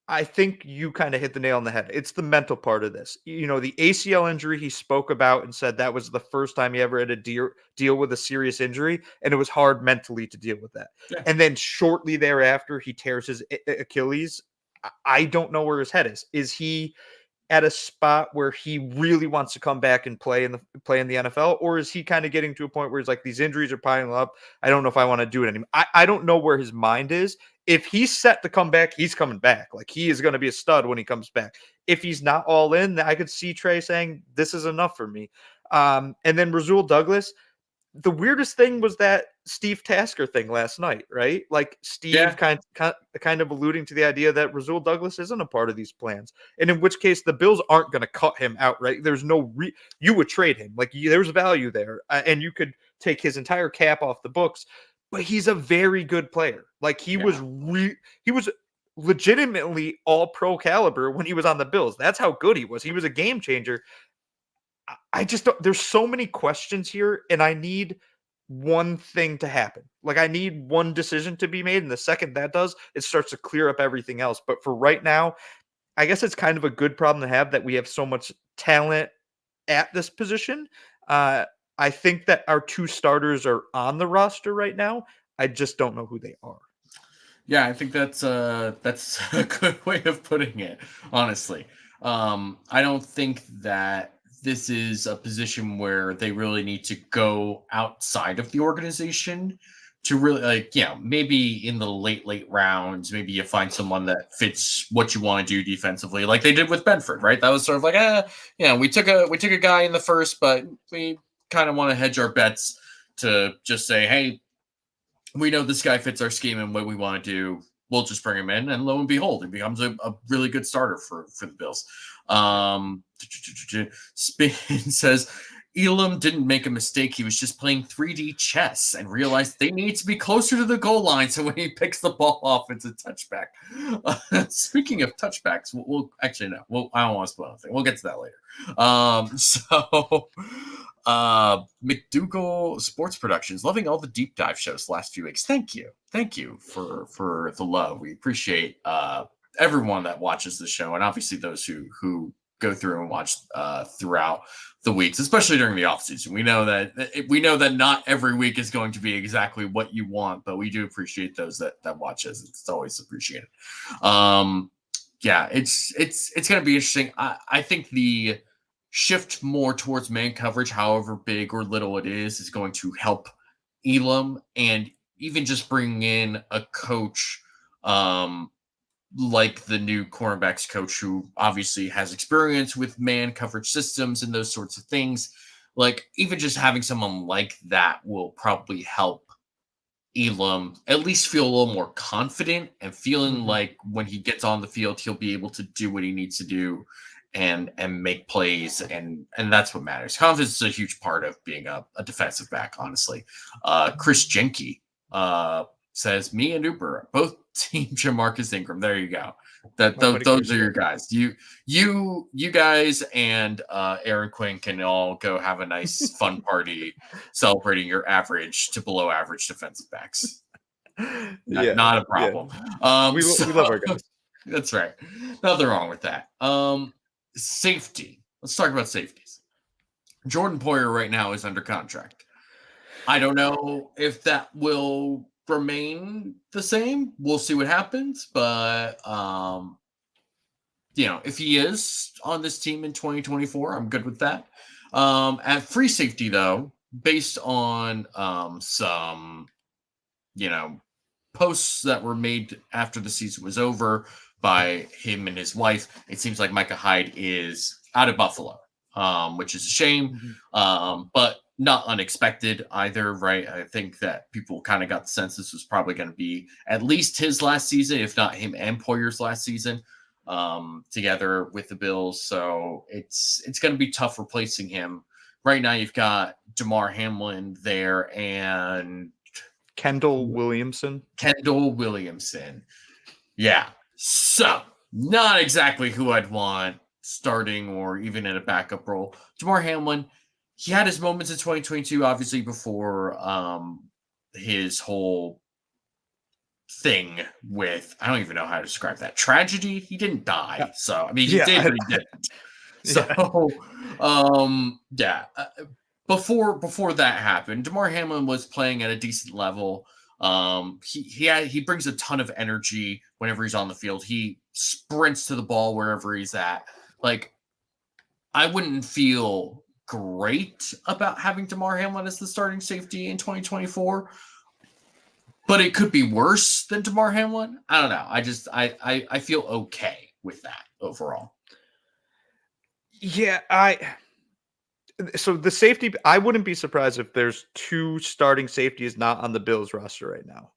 B: I think you kind of hit the nail on the head. It's the mental part of this. The ACL injury he spoke about and said that was the first time he ever had to deal with a serious injury, and it was hard mentally to deal with that.
A: Yeah.
B: And then shortly thereafter, he tears his Achilles. I don't know where his head is. Is he at a spot where he really wants to come back and play in the NFL, or is he kind of getting to a point where he's like, these injuries are piling up, I don't know if I want to do it anymore? I don't know where his mind is. If he's set to come back, he's coming back. Like, he is going to be a stud when he comes back. If he's not all in, I could see Trey saying, this is enough for me. And then Rasul Douglas, the weirdest thing was that Steve Tasker thing last night, right? Like, Steve kind of alluding to the idea that Rasul Douglas isn't a part of these plans, and in which case the Bills aren't going to cut him outright. There's no you would trade him. Like, there's value there, and you could take his entire cap off the books. But he's a very good player. Like, he was legitimately all pro caliber when he was on the Bills. That's how good he was. He was a game changer. I just don't, there's so many questions here, and I need one thing to happen. Like, I need one decision to be made, and the second that does, it starts to clear up everything else. But for right now, I guess it's kind of a good problem to have that we have so much talent at this position. I think that our two starters are on the roster right now. I just don't know who they are.
A: Yeah, I think that's a good way of putting it, honestly. I don't think that this is a position where they really need to go outside of the organization to really, maybe in the late rounds, maybe you find someone that fits what you want to do defensively, like they did with Benford, right? That was sort of like, we took a guy in the first, but we kind of want to hedge our bets to just say, hey, we know this guy fits our scheme and what we want to do. We'll just bring him in, and lo and behold, he becomes a really good starter for the Bills. Spin says, Elam didn't make a mistake. He was just playing 3D chess and realized they need to be closer to the goal line. So when he picks the ball off, it's a touchback. Speaking of touchbacks, we'll actually, no. I don't want to spoil anything. We'll get to that later. McDougal Sports Productions, loving all the deep dive shows the last few weeks. Thank you for the love. We appreciate everyone that watches the show, and obviously those who go through and watch throughout the weeks, especially during the off season. We know that not every week is going to be exactly what you want, but we do appreciate those that watch us. It's always appreciated. It's going to be interesting. I think the shift more towards man coverage, however big or little it is going to help Elam, and even just bringing in a coach like the new cornerbacks coach, who obviously has experience with man coverage systems and those sorts of things. Like, even just having someone like that will probably help Elam at least feel a little more confident and feeling like when he gets on the field, he'll be able to do what he needs to do and make plays, and that's what matters. Confidence is a huge part of being a defensive back, honestly. Chris Jenke says, me and Uber both team Jamarcus Ingram. There you go. Those are your guys. You guys and Aaron Quinn can all go have a nice fun party celebrating your average to below average defensive backs. Not a problem.
B: Yeah. We love our guys.
A: That's right. Nothing wrong with that. Safety. Let's talk about safeties. Jordan Poyer right now is under contract. I don't know if that will remain the same. We'll see what happens, but if he is on this team in 2024, I'm good with that. At free safety, though, based on some posts that were made after the season was over by him and his wife, it seems like Micah Hyde is out of Buffalo, which is a shame, but not unexpected either, right? I think that people kind of got the sense this was probably going to be at least his last season, if not him and Poyer's last season together with the Bills. So it's going to be tough replacing him. Right now you've got Damar Hamlin there and
B: Kendall Williamson.
A: Yeah. So not exactly who I'd want starting or even in a backup role. Damar Hamlin, he had his moments in 2022, obviously before his whole thing with, I don't even know how to describe that, tragedy. He didn't die.
B: Yeah.
A: So, I mean, he
B: Yeah,
A: did, but he didn't. So, before that happened, Damar Hamlin was playing at a decent level. He brings a ton of energy whenever he's on the field. He sprints to the ball wherever he's at. Like, I wouldn't feel great about having Damar Hamlin as the starting safety in 2024, but it could be worse than Damar Hamlin. I don't know. I feel okay with that overall.
B: Yeah, so the safety, I wouldn't be surprised if there's 2 starting safeties not on the Bills roster right now.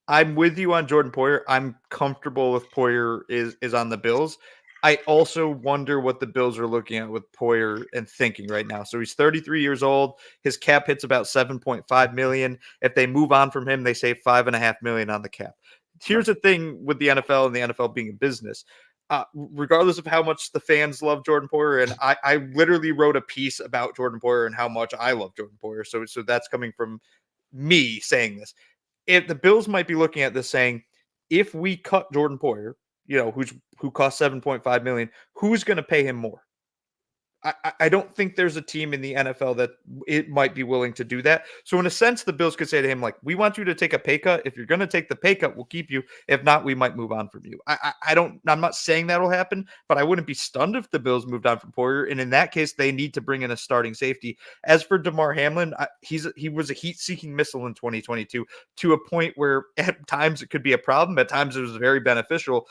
B: I'm with you on Jordan Poyer. I'm comfortable with Poyer is on the Bills. I also wonder what the Bills are looking at with Poyer and thinking right now. So he's 33 years old. His cap hits about $7.5 million. If they move on from him, they save $5.5 million on the cap. Here's the thing with the NFL and the NFL being a business. Regardless of how much the fans love Jordan Poyer, and I literally wrote a piece about Jordan Poyer and how much I love Jordan Poyer. So that's coming from me saying this. If the Bills might be looking at this saying, if we cut Jordan Poyer, who cost $7.5 million, who's going to pay him more? I don't think there's a team in the NFL that it might be willing to do that. So in a sense, the Bills could say to him, like, we want you to take a pay cut. If you're going to take the pay cut, we'll keep you. If not, we might move on from you. I'm not saying that'll happen, but I wouldn't be stunned if the Bills moved on from Poyer. And in that case, they need to bring in a starting safety. As for Damar Hamlin, he was a heat-seeking missile in 2022 to a point where at times it could be a problem. At times it was very beneficial.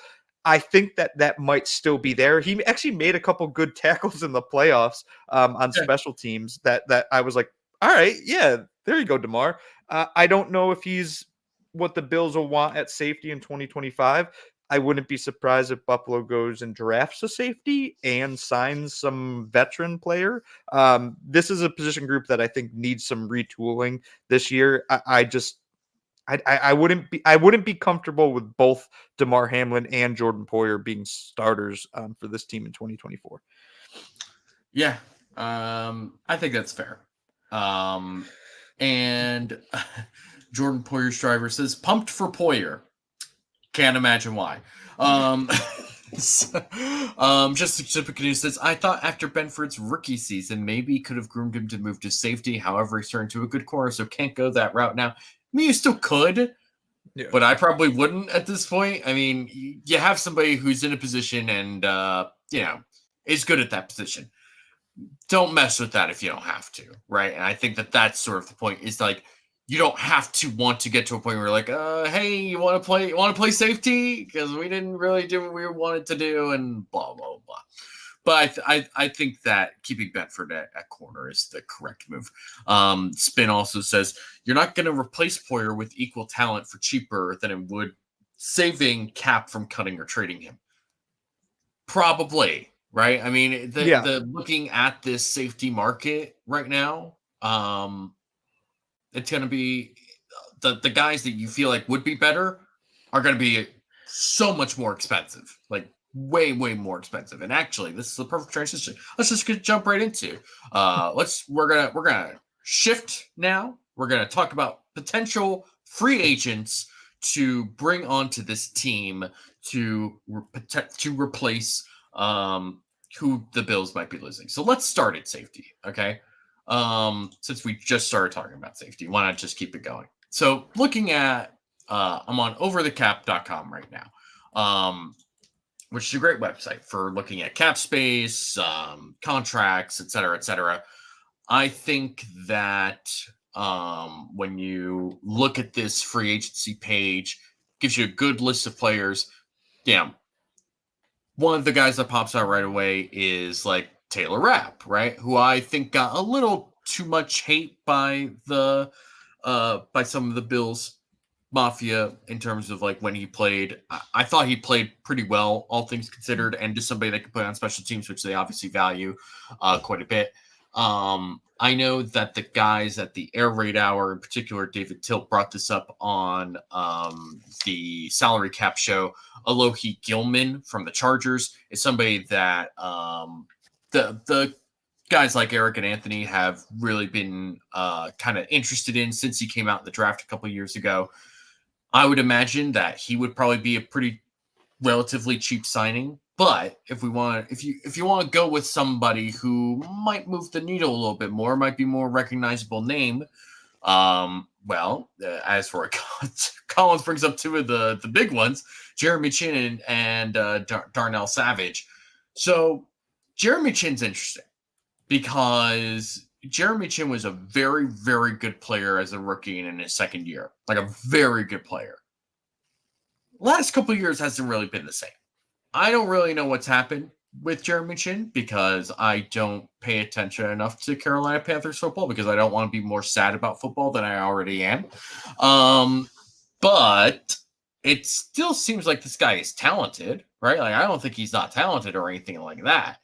B: I think that might still be there. He actually made a couple good tackles in the playoffs on special teams that I was like, all right, yeah, there you go, Damar. I don't know if he's what the Bills will want at safety in 2025. I wouldn't be surprised if Buffalo goes and drafts a safety and signs some veteran player. This is a position group that I think needs some retooling this year. I wouldn't be comfortable with both Damar Hamlin and Jordan Poyer being starters for this team in 2024.
A: Yeah, I think that's fair. And Jordan Poyer's driver says, pumped for Poyer. Can't imagine why. Just Typical News says, I thought after Benford's rookie season, maybe he could have groomed him to move to safety. However, he's turned to a good corner, so can't go that route now. I mean, you still could, but I probably wouldn't at this point. I mean, you have somebody who's in a position and, is good at that position. Don't mess with that if you don't have to, right? And I think that's sort of the point. Is like, you don't have to want to get to a point where you're like, hey, you want to play safety? Because we didn't really do what we wanted to do and blah, blah, blah. But I think that keeping Benford at corner is the correct move. Spin also says, you're not going to replace Poyer with equal talent for cheaper than it would saving cap from cutting or trading him. Probably, right? I mean, the looking at this safety market right now, it's going to be the guys that you feel like would be better are going to be so much more expensive. Like, way more expensive. And actually, this is the perfect transition. Let's just jump right into we're gonna shift now. We're gonna talk about potential free agents to bring onto this team to replace who the Bills might be losing. So let's start at safety, okay? Since we just started talking about safety, why not just keep it going? So looking at I'm on overthecap.com right now. Which is a great website for looking at cap space, contracts, et cetera, et cetera. I think that when you look at this free agency page, it gives you a good list of players. Yeah. One of the guys that pops out right away is like Taylor Rapp, right? Who I think got a little too much hate by by some of the Bills Mafia in terms of like when he played. I thought he played pretty well, all things considered, and just somebody that could play on special teams, which they obviously value quite a bit. I know that the guys at the Air Raid Hour, in particular, David Tilt, brought this up on the salary cap show. Alohi Gilman from the Chargers is somebody that the guys like Eric and Anthony have really been kind of interested in since he came out in the draft a couple years ago. I would imagine that he would probably be a pretty relatively cheap signing. But if you want to go with somebody who might move the needle a little bit more, might be more recognizable name, as for Collins brings up two of the big ones, Jeremy Chinn and Darnell Savage. So Jeremy Chinn's interesting because Jeremy Chinn was a very, very good player as a rookie and in his second year, like a very good player. Last couple of years hasn't really been the same. I don't really know what's happened with Jeremy Chinn because I don't pay attention enough to Carolina Panthers football because I don't want to be more sad about football than I already am. But it still seems like this guy is talented, right? Like, I don't think he's not talented or anything like that.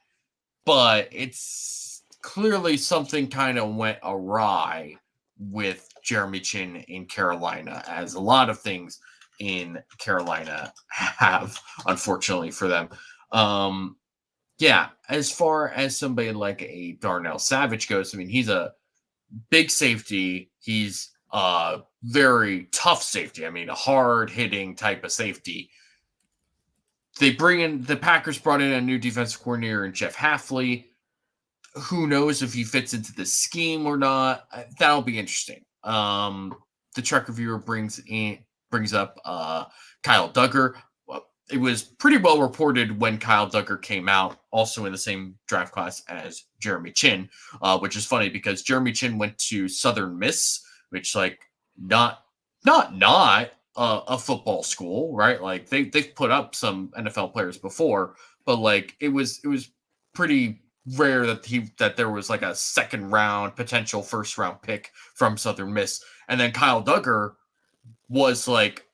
A: But it's clearly something kind of went awry with Jeremy Chinn in Carolina, as a lot of things in Carolina have, unfortunately for them. As far as somebody like a Darnell Savage goes, I mean, he's a big safety. He's a very tough safety. I mean, a hard-hitting type of safety. The Packers brought in a new defensive coordinator in Jeff Hafley. Who knows if he fits into the scheme or not? That'll be interesting. The Trek Reviewer brings up Kyle Duggar. Well, it was pretty well reported when Kyle Duggar came out, also in the same draft class as Jeremy Chinn, which is funny because Jeremy Chinn went to Southern Miss, which not a football school, right? Like they've put up some NFL players before, but it was pretty rare that there was like a second round potential first round pick from Southern Miss, and then Kyle Duggar was like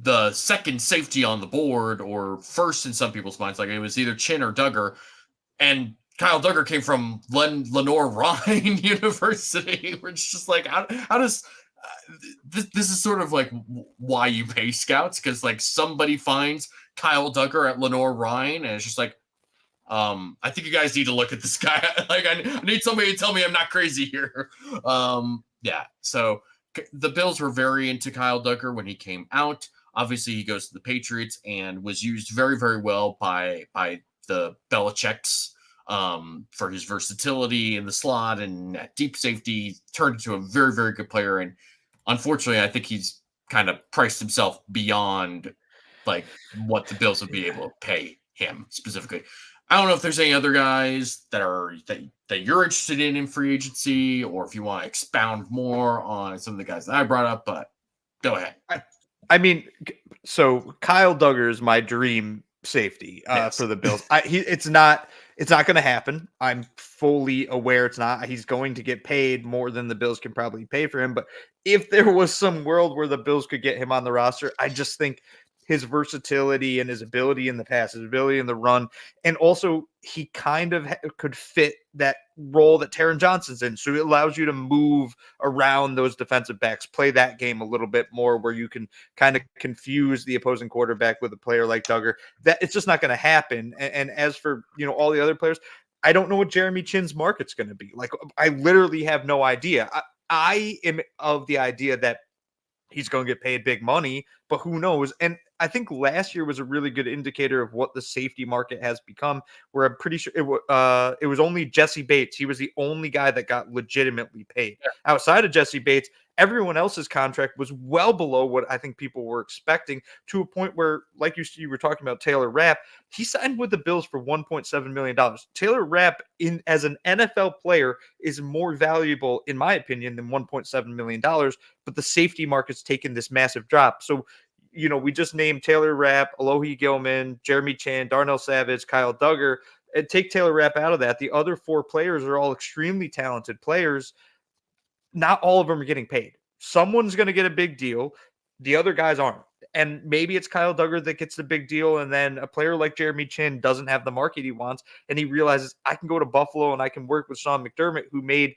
A: the second safety on the board or first in some people's minds. Like it was either Chinn or Duggar, and Kyle Duggar came from Lenoir-Rhyne University, which is just like, how does this is sort of like why you pay scouts, because like somebody finds Kyle Duggar at Lenoir-Rhyne and it's just like, I think you guys need to look at this guy. Like I need somebody to tell me I'm not crazy here. So the Bills were very into Kyle Duggar when he came out. Obviously, he goes to the Patriots and was used very, very well by the Belichicks for his versatility in the slot and at deep safety. Turned into a very, very good player. And unfortunately, I think he's kind of priced himself beyond like what the Bills would be able to pay him specifically. I don't know if there's any other guys that you're interested in free agency, or if you want to expound more on some of the guys that I brought up, but go ahead.
B: I mean, so Kyle Duggar is my dream safety for the Bills. It's not going to happen. I'm fully aware it's not. He's going to get paid more than the Bills can probably pay for him. But if there was some world where the Bills could get him on the roster, I just think his versatility and his ability in the pass, his ability in the run, and also he kind of could fit that role that Taron Johnson's in. So it allows you to move around those defensive backs, play that game a little bit more where you can kind of confuse the opposing quarterback with a player like Duggar. That it's just not going to happen. And as for, all the other players, I don't know what Jeremy Chinn's market's going to be. Like, I literally have no idea. I am of the idea that he's going to get paid big money, but who knows? And I think last year was a really good indicator of what the safety market has become, where I'm pretty sure it was only Jesse Bates. He was the only guy that got legitimately paid. Yeah. Outside of Jesse Bates, everyone else's contract was well below what I think people were expecting, to a point where, like you were talking about Taylor Rapp, he signed with the Bills for $1.7 million. Taylor Rapp, as an NFL player, is more valuable, in my opinion, than $1.7 million, but the safety market's taken this massive drop. So, we just named Taylor Rapp, Alohi Gilman, Jeremy Chinn, Darnell Savage, Kyle Duggar. And take Taylor Rapp out of that. The other four players are all extremely talented players. Not all of them are getting paid. Someone's going to get a big deal. The other guys aren't. And maybe it's Kyle Duggar that gets the big deal, and then a player like Jeremy Chinn doesn't have the market he wants, and he realizes, I can go to Buffalo and I can work with Sean McDermott, who made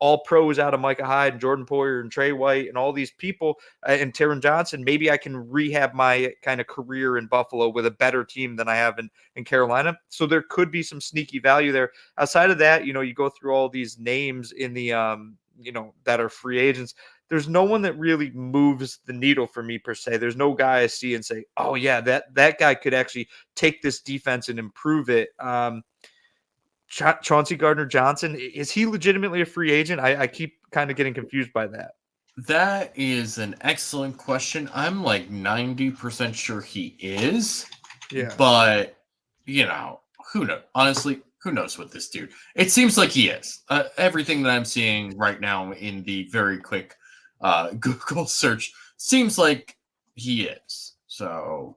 B: all pros out of Micah Hyde and Jordan Poyer and Trey White and all these people, and Taron Johnson. Maybe I can rehab my kind of career in Buffalo with a better team than I have in Carolina. So there could be some sneaky value there. Outside of that, you go through all these names in the that are free agents. there's no one that really moves the needle for me per se. There's no guy I see and say, oh yeah, that guy could actually take this defense and improve it. Chauncey Gardner-Johnson, is he legitimately a free agent? I keep kind of getting confused by that.
A: That is an excellent question. I'm like 90% sure he is.
B: Yeah.
A: But, who knows? Honestly, who knows with this dude? It seems like he is. Everything that I'm seeing right now in the very quick Google search seems like he is. So,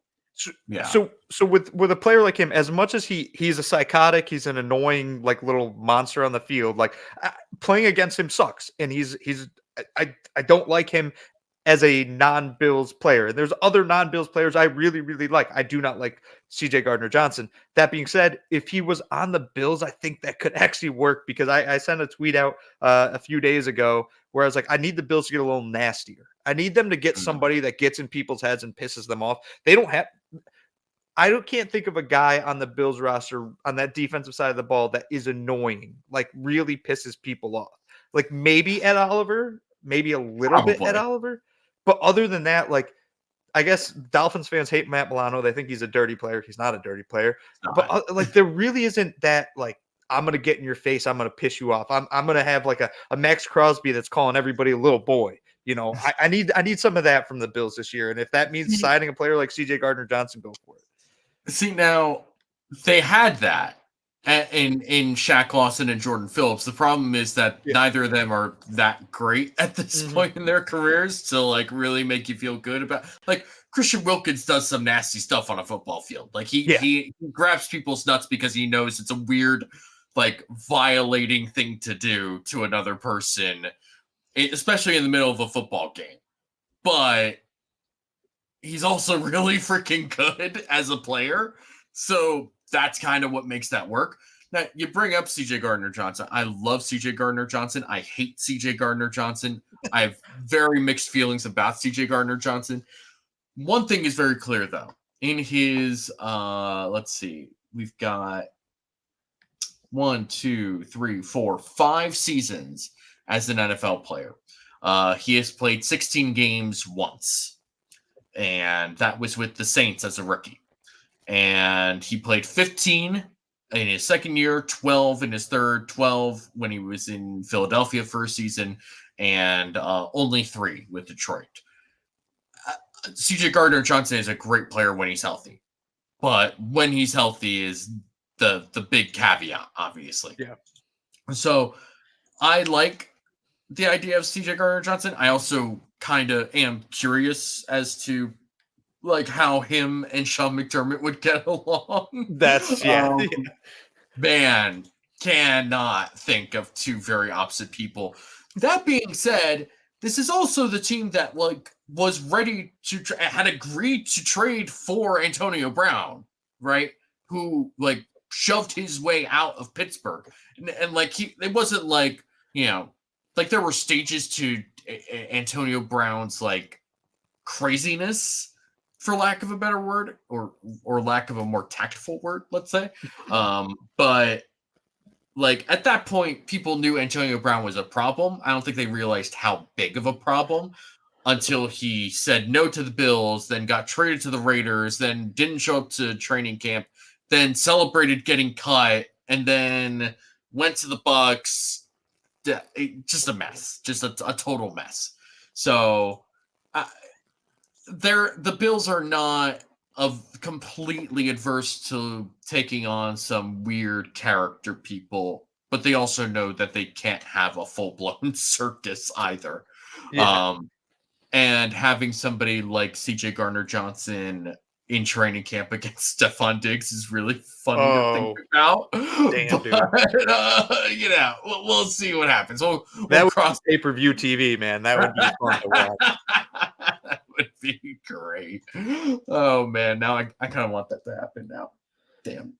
A: yeah.
B: So with a player like him, as much as he's a psychotic, he's an annoying like little monster on the field. Like playing against him sucks, and I don't like him as a non-Bills player. And there's other non-Bills players I really, really like. I do not like CJ Gardner-Johnson. That being said, if he was on the Bills, I think that could actually work, because I sent a tweet out a few days ago where I was like, I need the Bills to get a little nastier. I need them to get somebody that gets in people's heads and pisses them off. Can't think of a guy on the Bills roster on that defensive side of the ball that is annoying, like really pisses people off. Like maybe Ed Oliver, maybe a little bit Ed Oliver. But other than that, like, I guess Dolphins fans hate Matt Milano. They think he's a dirty player. He's not a dirty player. But like, there really isn't that, like, I'm going to get in your face. I'm going to piss you off. I'm going to have like a Max Crosby that's calling everybody a little boy. I need some of that from the Bills this year. And if that means signing a player like CJ Gardner-Johnson, go for it.
A: See, now they had that in Shaq Lawson and Jordan Phillips. The problem is that neither of them are that great at this point in their careers to like really make you feel good about. Like Christian Wilkins does some nasty stuff on a football field. Like he grabs people's nuts because he knows it's a weird, like violating thing to do to another person, especially in the middle of a football game. But he's also really freaking good as a player. So that's kind of what makes that work. Now, you bring up CJ Gardner-Johnson. I love CJ Gardner-Johnson. I hate CJ Gardner-Johnson. I have very mixed feelings about CJ Gardner-Johnson. One thing is very clear, though. In his, let's see, we've got 5 seasons as an NFL player. He has played 16 games once, and that was with the Saints as a rookie. And he played 15 in his second year, 12 in his third, 12 when he was in Philadelphia first season, and only 3 with Detroit. CJ Gardner-Johnson is a great player when he's healthy, but when he's healthy is the big caveat, obviously.
B: Yeah.
A: So I like the idea of CJ Gardner-Johnson. I also kind of am curious as to like how him and Sean McDermott would get along.
B: That's
A: man, cannot think of two very opposite people. That being said, this is also the team that like was ready to had agreed to trade for Antonio Brown, right? Who like shoved his way out of Pittsburgh, and like it wasn't like like there were stages to Antonio Brown's like craziness, for lack of a better word, or lack of a more tactful word, let's say. But like at that point, people knew Antonio Brown was a problem. I don't think they realized how big of a problem until he said no to the Bills, then got traded to the Raiders, then didn't show up to training camp, then celebrated getting cut, and then went to the Bucs. Just a mess, just a total mess. So the Bills are not completely adverse to taking on some weird character people, but they also know that they can't have a full-blown circus either.
B: Yeah.
A: And having somebody like CJ Gardner-Johnson in training camp against Stephon Diggs is really funny to think about.
B: Damn,
A: dude. We'll see what happens. We'll
B: cross pay-per-view TV, man. That would be fun to watch.
A: That would be great. Oh man, now I kind of want that to happen now. Damn.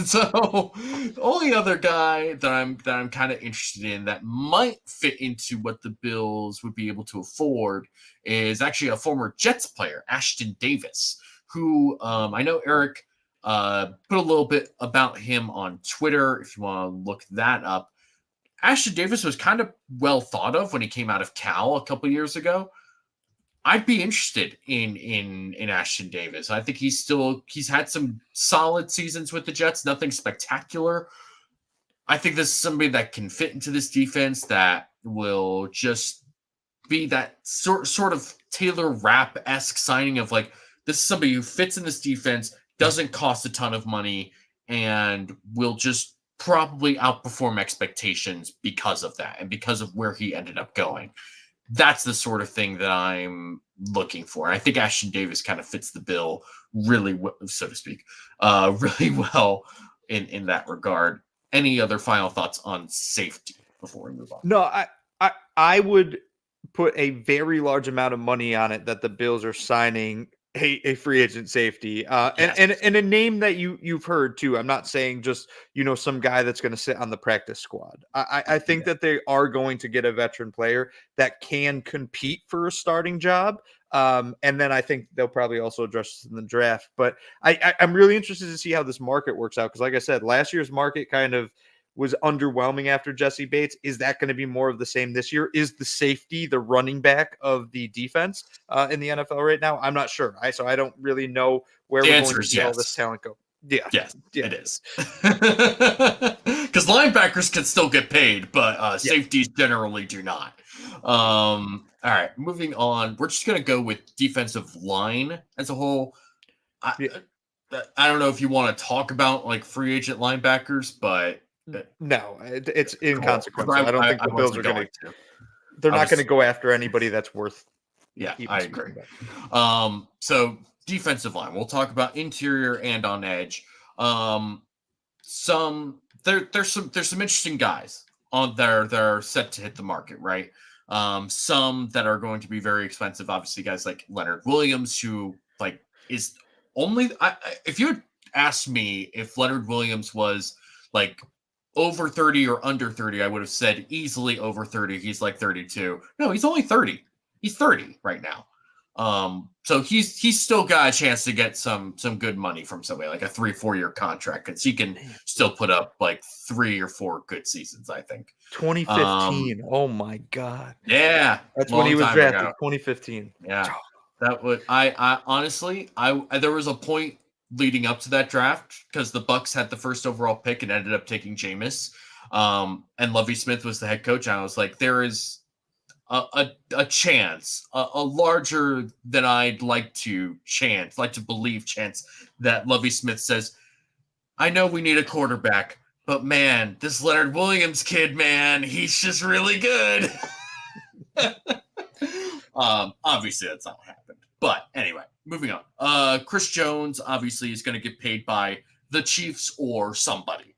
A: So the only other guy that I'm kind of interested in that might fit into what the Bills would be able to afford is actually a former Jets player, Ashtyn Davis, who I know Eric put a little bit about him on Twitter. If you want to look that up, Ashtyn Davis was kind of well thought of when he came out of Cal a couple years ago. I'd be interested in Ashtyn Davis. I think he's had some solid seasons with the Jets, nothing spectacular. I think this is somebody that can fit into this defense that will just be that sort of Taylor Rapp-esque signing of like, this is somebody who fits in this defense, doesn't cost a ton of money, and will just probably outperform expectations because of that and because of where he ended up going. That's the sort of thing that I'm looking for. I think Ashtyn Davis kind of fits the bill really well, so to speak, really well in that regard. Any other final thoughts on safety before we move on?
B: No, I would put a very large amount of money on it that the Bills are signing a free agent safety, and a name that you've heard too. I'm not saying just some guy that's going to sit on the practice squad. I think that they are going to get a veteran player that can compete for a starting job. And then I think they'll probably also address this in the draft. But I'm really interested to see how this market works out because, like I said, last year's market kind of was underwhelming after Jesse Bates. Is that going to be more of the same this year? Is the safety the running back of the defense in the NFL right now? I'm not sure. So I don't really know where we're going to see all this talent go. Yeah.
A: Yes, it is. Because linebackers can still get paid, but safeties generally do not. All right, moving on. We're just going to go with defensive line as a whole. I don't know if you want to talk about like free agent linebackers, but
B: no, it's inconsequential. I don't think the Bills are going to. They're not going to go after anybody that's worth.
A: Yeah, I agree. So defensive line. We'll talk about interior and on edge. There's some interesting guys on there that are set to hit the market, right? Some that are going to be very expensive. Obviously, guys like Leonard Williams, who like is only. If you had asked me if Leonard Williams was like over 30 or under 30, I would have said easily over 30. He's like 32. No, he's only 30. He's 30 right now. So he's still got a chance to get some good money from somebody, like a 3-4 year contract, because he can still put up like 3 or 4 good seasons, I think.
B: 2015. Oh my God.
A: Yeah.
B: That's when he was drafted. 2015.
A: Yeah. That would I honestly there was a point leading up to that draft because the Bucs had the first overall pick and ended up taking Jameis. And Lovie Smith was the head coach. And I was like, there is a chance, a larger than I'd like to believe chance that Lovie Smith says, I know we need a quarterback, but man, this Leonard Williams kid, man, he's just really good. Obviously that's not what happened, but anyway, moving on. Chris Jones obviously is going to get paid by the Chiefs or somebody.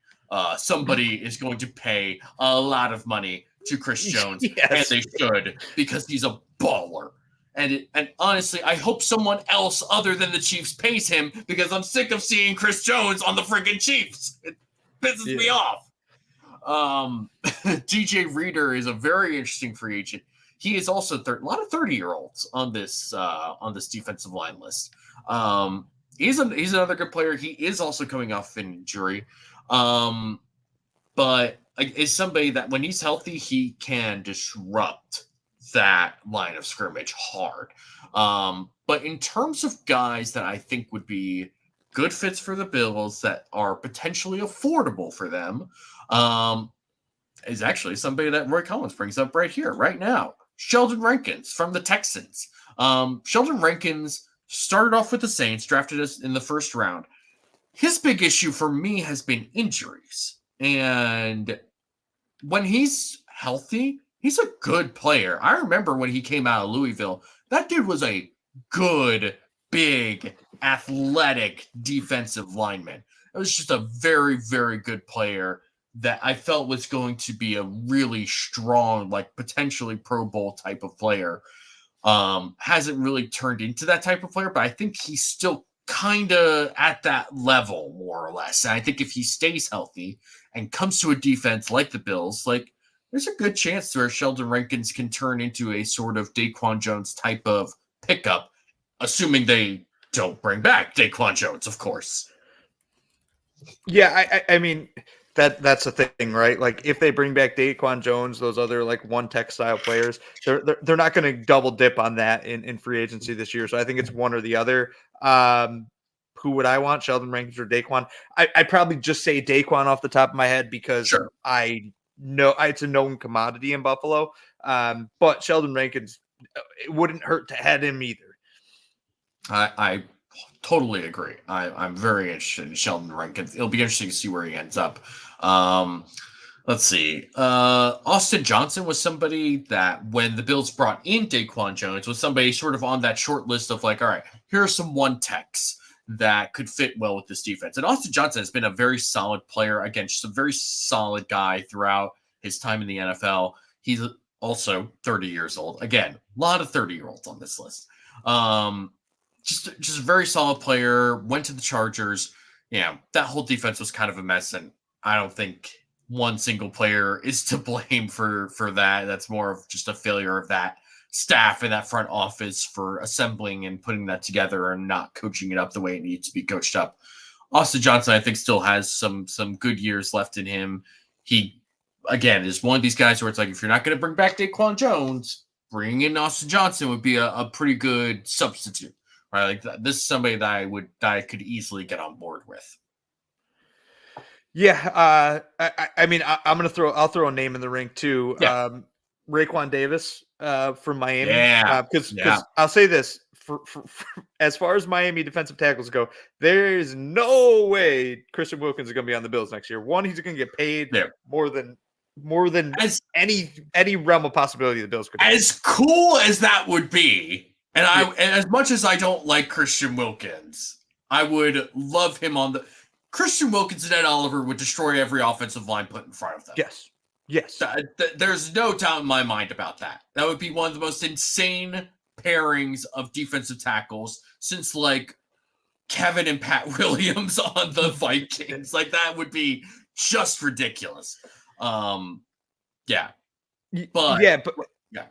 A: Somebody is going to pay a lot of money to Chris Jones, and they should, because he's a baller. And honestly, I hope someone else other than the Chiefs pays him, because I'm sick of seeing Chris Jones on the freaking Chiefs. It pisses me off. DJ Reader is a very interesting free agent. He is also a lot of 30-year-olds on this defensive line list. He's another good player. He is also coming off an injury, but is somebody that when he's healthy, he can disrupt that line of scrimmage hard. But in terms of guys that I think would be good fits for the Bills that are potentially affordable for them, is actually somebody that Roy Collins brings up right here, right now. Sheldon Rankins from the Texans. Sheldon Rankins started off with the Saints, drafted us in the first round. His big issue for me has been injuries. And when he's healthy, he's a good player. I remember when he came out of Louisville, that dude was a good, big, athletic defensive lineman. It was just a very, very good player that I felt was going to be a really strong, like potentially Pro Bowl type of player. Hasn't really turned into that type of player, but I think he's still kind of at that level, more or less. And I think if he stays healthy and comes to a defense like the Bills, like there's a good chance where Sheldon Rankins can turn into a sort of DaQuan Jones type of pickup, assuming they don't bring back DaQuan Jones, of course.
B: Yeah, I mean, That's the thing, right? Like if they bring back DaQuan Jones, those other like one tech style players, they're not going to double dip on that in free agency this year. So I think it's one or the other. Who would I want, Sheldon Rankins or DaQuan? I'd probably just say DaQuan off the top of my head because
A: Sure.
B: I know it's a known commodity in Buffalo. But Sheldon Rankins, it wouldn't hurt to add him either.
A: I totally agree. I'm very interested in Sheldon Rankins. It'll be interesting to see where he ends up. Let's see. Austin Johnson was somebody that when the Bills brought in DaQuan Jones was somebody sort of on that short list of like, all right, here are some one techs that could fit well with this defense. And Austin Johnson has been a very solid player. Again, just a very solid guy throughout his time in the NFL. He's also 30 years old. Again, a lot of 30-year-olds on this list. Just a very solid player, went to the Chargers. Yeah, that whole defense was kind of a mess, and I don't think one single player is to blame for that. That's more of just a failure of that staff and that front office for assembling and putting that together and not coaching it up the way it needs to be coached up. Austin Johnson, I think, still has some good years left in him. He, again, is one of these guys where it's like, if you're not going to bring back DaQuan Jones, bringing in Austin Johnson would be a pretty good substitute. Right, like this is somebody that I could easily get on board with.
B: Yeah, I mean, I'll throw a name in the ring too.
A: Yeah.
B: Raekwon Davis from Miami.
A: Yeah,
B: because I'll say this for as far as Miami defensive tackles go, there is no way Christian Wilkins is going to be on the Bills next year. One, he's going to get paid more than any realm of possibility the Bills could.
A: As cool as that would be. And and as much as I don't like Christian Wilkins, I would love him on the Christian Wilkins and Ed Oliver would destroy every offensive line put in front of them.
B: Yes.
A: There's no doubt in my mind about that. That would be one of the most insane pairings of defensive tackles since like Kevin and Pat Williams on the Vikings. Like that would be just ridiculous. Yeah,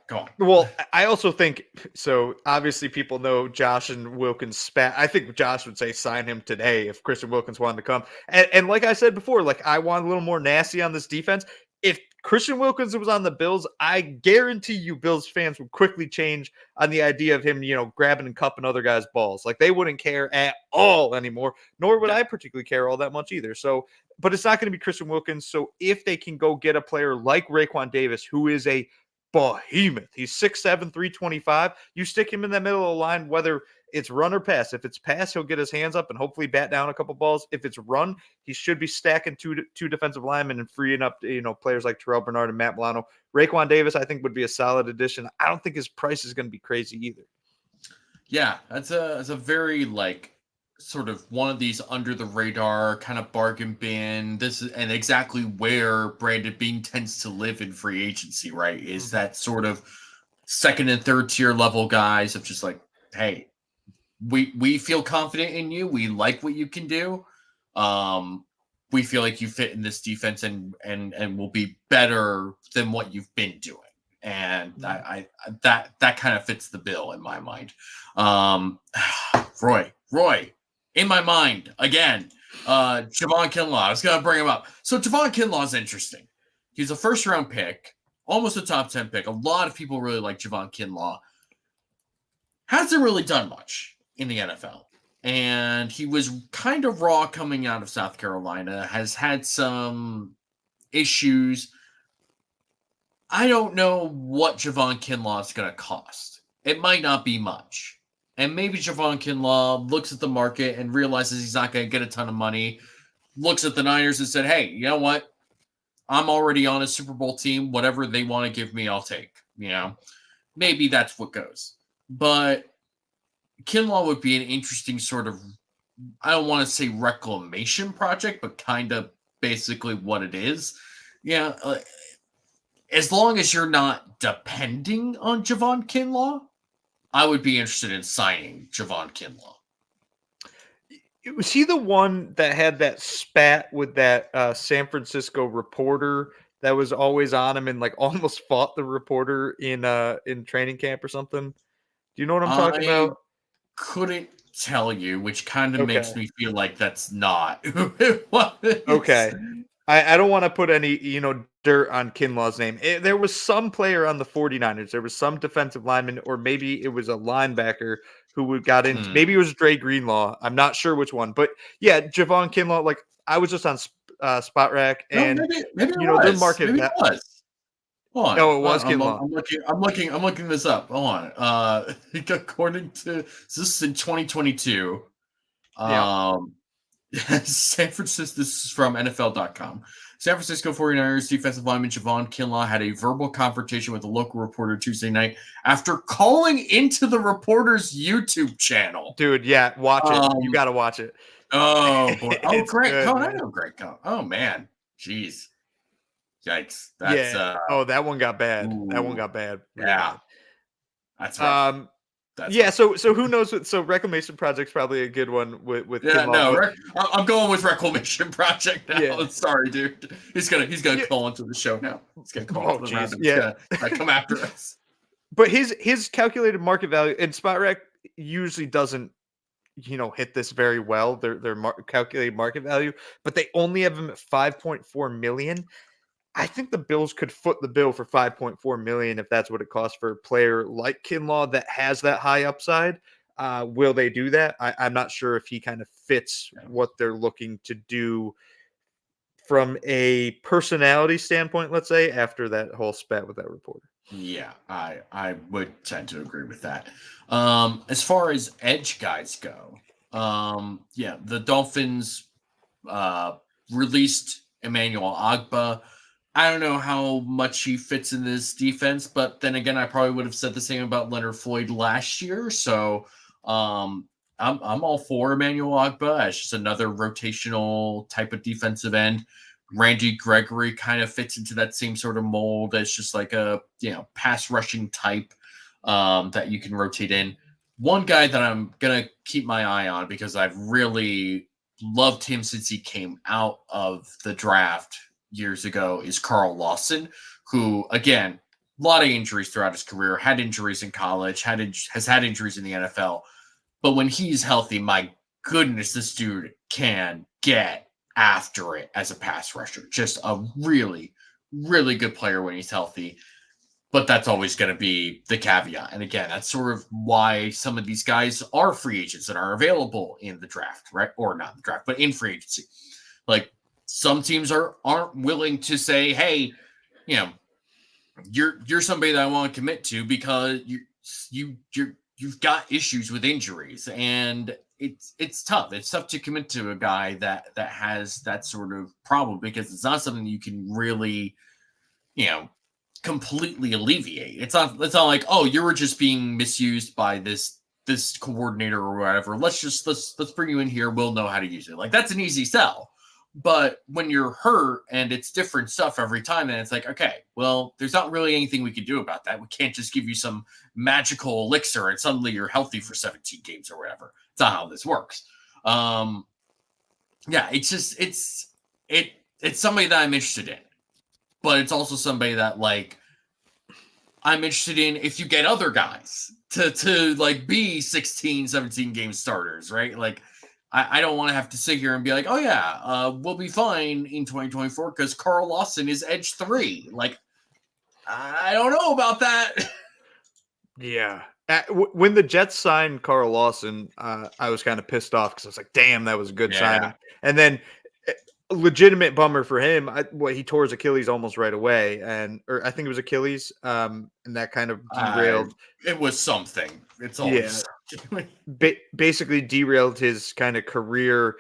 A: go on.
B: Well, I also think so. Obviously, people know Josh and Wilkins spat. I think Josh would say sign him today if Christian Wilkins wanted to come. And like I said before, like I want a little more nasty on this defense. If Christian Wilkins was on the Bills, I guarantee you Bills fans would quickly change on the idea of him, grabbing and cupping other guys' balls. Like they wouldn't care at all anymore, nor would I particularly care all that much either. So, but it's not going to be Christian Wilkins. So if they can go get a player like Raekwon Davis, who is a behemoth. He's 6'7", 325. You stick him in the middle of the line, whether it's run or pass. If it's pass, he'll get his hands up and hopefully bat down a couple balls. If it's run, he should be stacking two defensive linemen and freeing up, players like Terrell Bernard and Matt Milano. Raekwon Davis, I think, would be a solid addition. I don't think his price is going to be crazy either.
A: Yeah, that's a very sort of one of these under the radar kind of bargain bin. This is and exactly where Brandon Beane tends to live in free agency, right? Is that sort of second and third tier level guys of just like, hey, we feel confident in you. We like what you can do. We feel like you fit in this defense and will be better than what you've been doing. And I that kind of fits the bill in my mind. Roy. In my mind, again, Javon Kinlaw. I was going to bring him up. So Javon Kinlaw is interesting. He's a first-round pick, almost a top 10 pick. A lot of people really like Javon Kinlaw. Hasn't really done much in the NFL. And he was kind of raw coming out of South Carolina. Has had some issues. I don't know what Javon Kinlaw is going to cost. It might not be much. And maybe Javon Kinlaw looks at the market and realizes he's not going to get a ton of money, looks at the Niners and said, hey, you know what? I'm already on a Super Bowl team. Whatever they want to give me, I'll take. Maybe that's what goes. But Kinlaw would be an interesting sort of, I don't want to say reclamation project, but kind of basically what it is. Yeah. As long as you're not depending on Javon Kinlaw, I would be interested in signing Javon Kinlaw.
B: Was he the one that had that spat with that San Francisco reporter that was always on him and almost fought the reporter in training camp or something? Do you know what I'm talking about?
A: Couldn't tell you, which kind of makes me feel like that's not who it was.
B: Okay. I don't want to put any, dirt on Kinlaw's name. There was some player on the 49ers. There was some defensive lineman, or maybe it was a linebacker who got in. Maybe it was Dre Greenlaw. I'm not sure which one. But yeah, Javon Kinlaw, like I was just on Spot Rack, and
A: maybe
B: their market.
A: Maybe it was. Hold on.
B: No, it was
A: I'm
B: Kinlaw.
A: I'm looking this up. Hold on. According to this is in 2022. San Francisco, this is from NFL.com. San Francisco 49ers defensive lineman Javon Kinlaw had a verbal confrontation with a local reporter Tuesday night after calling into the reporter's YouTube channel.
B: Dude, yeah, watch it. You got to watch it.
A: Oh, boy. Oh, Greg
B: good,
A: Cohn. I know Greg Cohn. Oh, man. Jeez. Yikes. That's,
B: that one got bad. Ooh. That one got bad.
A: Yeah. That's rough.
B: So who knows? So Reclamation Project's probably a good one with Kinlaw,
A: I'm going with Reclamation Project now. Yeah. Sorry, dude. He's gonna call into the show now. He's gonna call into the Roundup. He's gonna come after us.
B: But his calculated market value, and Spot Rec usually doesn't hit this very well. Their calculated market value, but they only have him at 5.4 million. I think the Bills could foot the bill for 5.4 million if that's what it costs for a player like Kinlaw that has that high upside. Will they do that? I'm not sure if he kind of fits what they're looking to do from a personality standpoint, let's say, after that whole spat with that reporter.
A: Yeah, I would tend to agree with that. As far as edge guys go, the Dolphins released Emmanuel Ogbah. I don't know how much he fits in this defense, but then again, I probably would have said the same about Leonard Floyd last year. So I'm all for Emmanuel Ogbah as just another rotational type of defensive end. Randy Gregory kind of fits into that same sort of mold as just like a pass rushing type that you can rotate in. One guy that I'm gonna keep my eye on because I've really loved him since he came out of the draft years ago is Carl Lawson, who, again, a lot of injuries throughout his career, had injuries in college, has had injuries in the NFL. But when he's healthy, my goodness, this dude can get after it as a pass rusher. Just a really, really good player when he's healthy. But that's always going to be the caveat. And again, that's sort of why some of these guys are free agents and are available in the draft, right? Or not the draft, but in free agency. Like, some teams aren't willing to say, hey, you're somebody that I want to commit to because you've got issues with injuries, and it's tough. It's tough to commit to a guy that has that sort of problem because it's not something you can really, completely alleviate. It's not like, oh, you were just being misused by this coordinator or whatever. Let's bring you in here. We'll know how to use it. Like, that's an easy sell. But when you're hurt and it's different stuff every time, then it's like, okay, well, there's not really anything we can do about that. We can't just give you some magical elixir and suddenly you're healthy for 17 games or whatever. It's not how this works. It's somebody that I'm interested in, but it's also somebody that I'm interested in if you get other guys to be 16, 17 game starters, right? Like, I don't want to have to sit here and be like, oh, yeah, we'll be fine in 2024 because Carl Lawson is edge 3. Like, I don't know about that.
B: Yeah. When the Jets signed Carl Lawson, I was kind of pissed off because I was like, damn, that was a good signing. And then a legitimate bummer for him. He tore his Achilles almost right away. Or I think it was Achilles. And that kind of derailed.
A: It was something. It's always
B: basically derailed his kind of career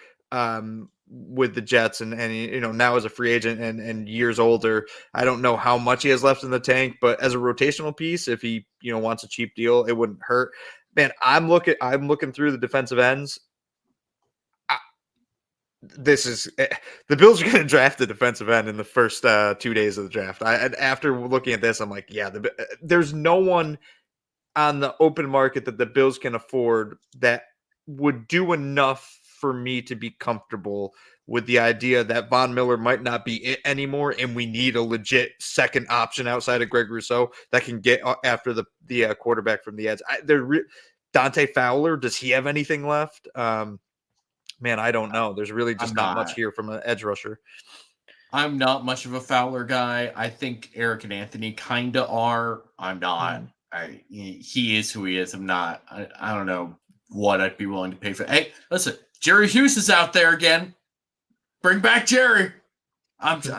B: with the Jets, and he, now as a free agent and years older. I don't know how much he has left in the tank, but as a rotational piece, if he wants a cheap deal, it wouldn't hurt. Man, I'm looking through the defensive ends. The Bills are going to draft the defensive end in the first 2 days of the draft. After looking at this, I'm like, there's no one on the open market that the Bills can afford that would do enough for me to be comfortable with the idea that Von Miller might not be it anymore, and we need a legit second option outside of Greg Rousseau that can get after the quarterback from the edge. Dante Fowler, does he have anything left? Man, I don't know. There's really just not much here from an edge rusher.
A: I'm not much of a Fowler guy. I think Eric and Anthony kind of are. I'm not. He is who he is. I'm not. I don't know what I'd be willing to pay for. Hey, listen, Jerry Hughes is out there again. Bring back Jerry. I'm just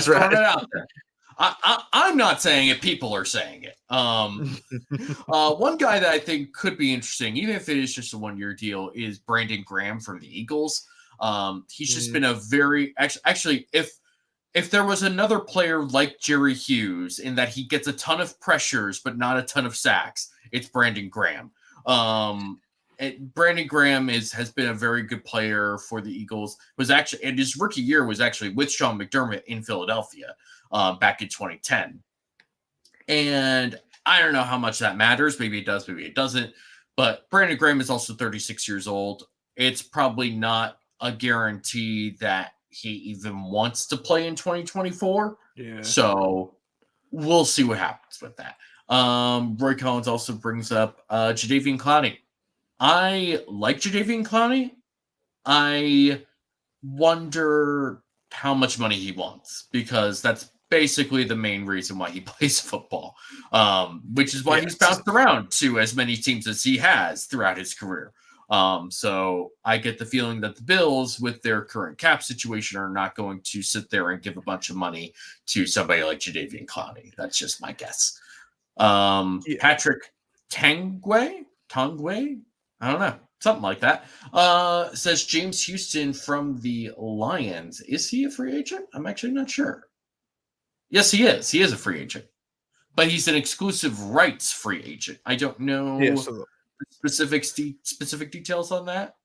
A: throwing it out there. I'm not saying it. People are saying it. One guy that I think could be interesting, even if it is just a 1-year deal, is Brandon Graham from the Eagles. He's just been a very actually if there was another player like Jerry Hughes in that he gets a ton of pressures but not a ton of sacks, it's Brandon Graham. Brandon Graham has been a very good player for the Eagles. And his rookie year was actually with Sean McDermott in Philadelphia back in 2010. And I don't know how much that matters. Maybe it does, maybe it doesn't. But Brandon Graham is also 36 years old. It's probably not a guarantee that he even wants to play in 2024.
B: Yeah.
A: So we'll see what happens with that. Roy Collins also brings up Jadeveon Clowney. I like Jadeveon Clowney. I wonder how much money he wants, because that's basically the main reason why he plays football, which is why he's bounced around to as many teams as he has throughout his career. So I get the feeling that the Bills, with their current cap situation, are not going to sit there and give a bunch of money to somebody like Jadeveon Clowney. That's just my guess. Patrick Tangway, I don't know, something like that. Says James Houston from the Lions. Is he a free agent? I'm actually not sure. Yes, he is. He is a free agent, but he's an exclusive rights free agent. I don't know specific details on that.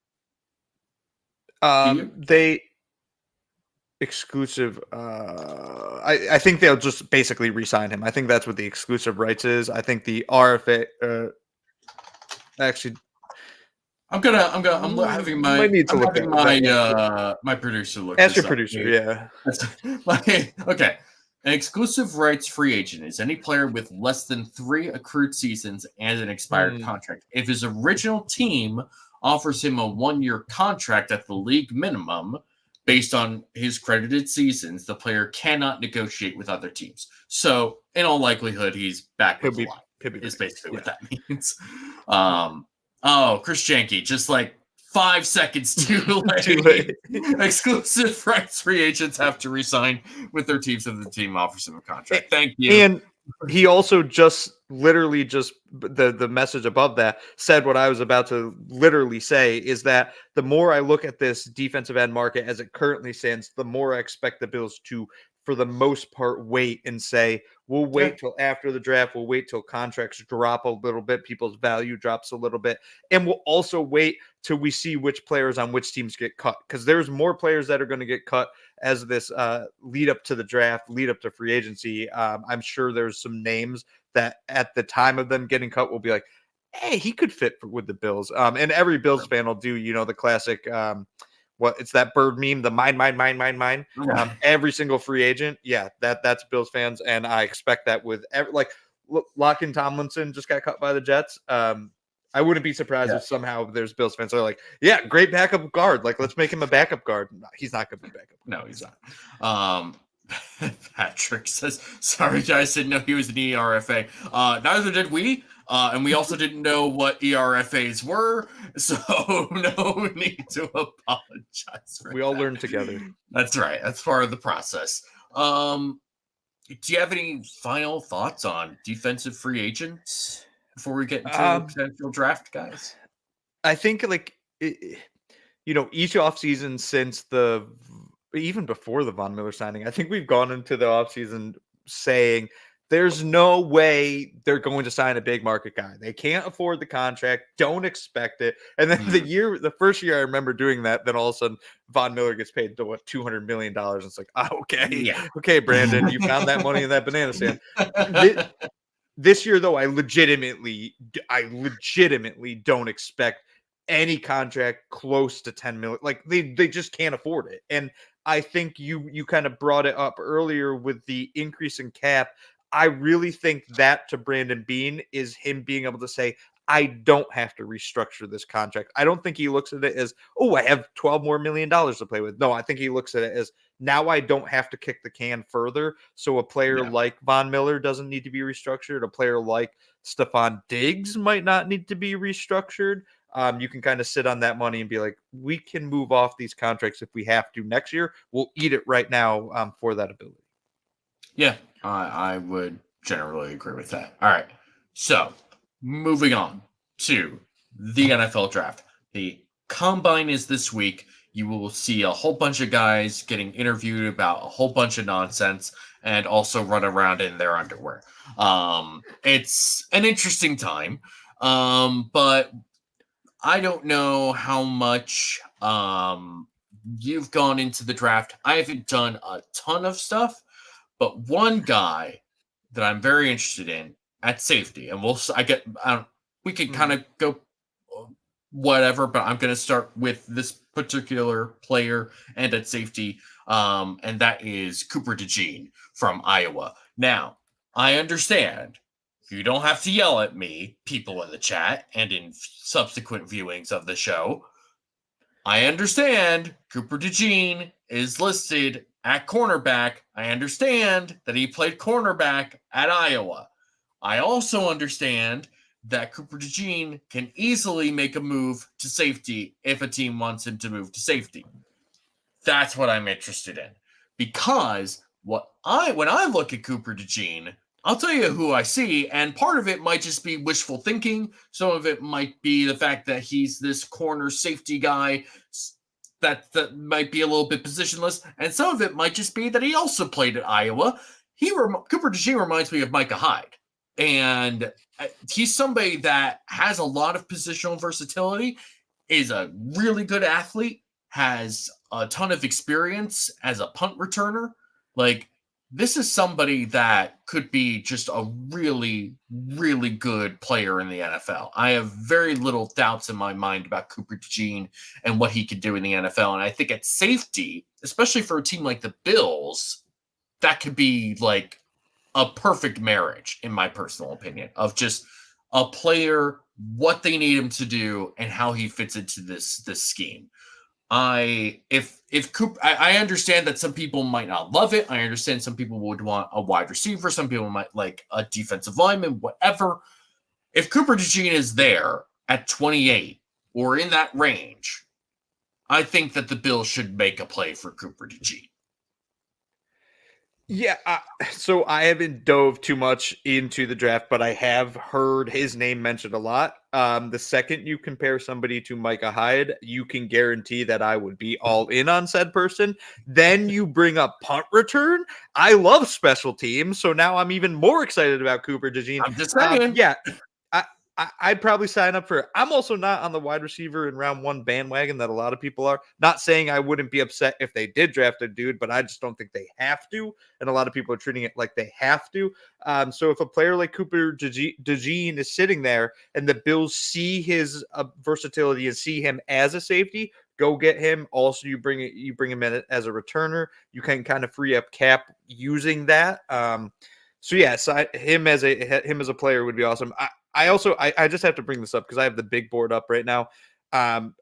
B: They exclusive. I think they'll just basically re-sign him. I think that's what the exclusive rights is. I think the RFA. Actually, I'm
A: having my producer look.
B: Ask your producer. Yeah.
A: Okay. An exclusive rights free agent is any player with less than 3 accrued seasons and an expired contract. If his original team offers him a 1-year contract at the league minimum based on his credited seasons, the player cannot negotiate with other teams. So, in all likelihood, he's back with the line. Is basically what that means. Chris Janke, just like 5 seconds too late. Exclusive rights free agents have to re-sign with their teams if the team offers them a contract. Thank you.
B: And he also literally the message above that said what I was about to literally say, is that the more I look at this defensive end market as it currently stands, the more I expect the Bills to, for the most part, wait and say, we'll wait till after the draft. We'll wait till contracts drop a little bit. People's value drops a little bit. And we'll also wait till we see which players on which teams get cut. Because there's more players that are going to get cut as this lead up to the draft, lead up to free agency. I'm sure there's some names that at the time of them getting cut will be like, hey, he could fit with the Bills. And every Bills fan will do, the classic it's that bird meme, the mine. Every single free agent. Yeah, that's Bills fans. And I expect that with Lockton Tomlinson just got cut by the Jets. I wouldn't be surprised if somehow there's Bills fans that are like, yeah, great backup guard. Like, let's make him a backup guard. No, he's not going to be backup.
A: No, he's not. Patrick says, sorry, guys, didn't know he was an ERFA. Neither did we. And we also didn't know what ERFAs were, so no need to apologize for
B: We all learned together.
A: That's right. That's part of the process. Do you have any final thoughts on defensive free agents before we get into potential draft guys?
B: I think, each offseason since even before the Von Miller signing, I think we've gone into the offseason saying there's no way they're going to sign a big market guy. They can't afford the contract. Don't expect it. And then the first year I remember doing that, then all of a sudden Von Miller gets paid to $200 million. It's like, okay, okay, Brandon, you found that money in that banana stand. This year, though, I legitimately don't expect any contract close to $10 million. Like they just can't afford it. And I think you kind of brought it up earlier with the increase in cap. I really think that to Brandon Beane is him being able to say, I don't have to restructure this contract. I don't think he looks at it as, oh, I have $12 more million to play with. No, I think he looks at it as, now I don't have to kick the can further. So a player like Von Miller doesn't need to be restructured. A player like Stephon Diggs might not need to be restructured. You can kind of sit on that money and be like, we can move off these contracts if we have to next year. We'll eat it right now for that ability.
A: Yeah, I would generally agree with that. All right. So moving on to the NFL draft. The combine is this week. You will see a whole bunch of guys getting interviewed about a whole bunch of nonsense and also run around in their underwear. It's an interesting time, but I don't know how much you've gone into the draft. I haven't done a ton of stuff, but one guy that I'm very interested in at safety, and we can kind of go whatever, but I'm going to start with this particular player and at safety, and that is Cooper DeJean from Iowa. Now, I understand you don't have to yell at me, people in the chat, and in subsequent viewings of the show. I understand Cooper DeJean is listed at cornerback. I understand that he played cornerback at Iowa. I also understand that Cooper DeJean can easily make a move to safety if a team wants him to move to safety. That's what I'm interested in. Because when I look at Cooper DeJean, I'll tell you who I see, and part of it might just be wishful thinking. Some of it might be the fact that he's this corner safety guy that might be a little bit positionless, and some of it might just be that he also played at Iowa. Cooper DeJean reminds me of Micah Hyde, and he's somebody that has a lot of positional versatility, is a really good athlete, has a ton of experience as a punt returner. Like, this is somebody that could be just a really, really good player in the NFL. I have very little doubts in my mind about Cooper DeJean and what he could do in the NFL. And I think at safety, especially for a team like the Bills, that could be like a perfect marriage, in my personal opinion, of just a player, what they need him to do, and how he fits into this scheme. I understand that some people might not love it. I understand some people would want a wide receiver. Some people might like a defensive lineman, whatever. If Cooper DeJean is there at 28 or in that range, I think that the Bills should make a play for Cooper DeJean.
B: Yeah, so I haven't dove too much into the draft, but I have heard his name mentioned a lot. The second you compare somebody to Micah Hyde, you can guarantee that I would be all in on said person. Then you bring up punt return. I love special teams, so now I'm even more excited about Cooper DeJean.
A: I'm just saying.
B: Yeah, I'd probably sign up for it. I'm also not on the wide receiver in round one bandwagon that a lot of people are. Not saying I wouldn't be upset if they did draft a dude, but I just don't think they have to. And a lot of people are treating it like they have to. So if a player like Cooper DeJean is sitting there and the Bills see his versatility and see him as a safety, go get him. Also, you bring him in as a returner. You can kind of free up cap using that. So yes, him as a player would be awesome. I just have to bring this up because I have the big board up right now. I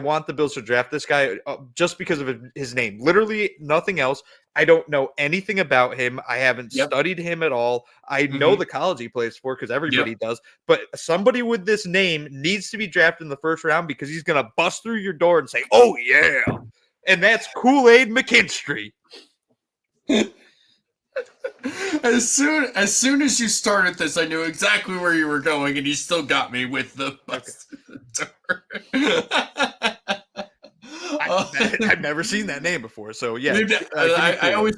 B: want the Bills to draft this guy just because of his name. Literally nothing else. I don't know anything about him. I haven't studied him at all. I know the college he plays for because everybody does. But somebody with this name needs to be drafted in the first round because he's going to bust through your door and say, "Oh yeah," and that's Kool-Aid McKinstry.
A: As soon as you started this, I knew exactly where you were going, and you still got me with the bus.
B: I've never seen that name before, so yeah.
A: I always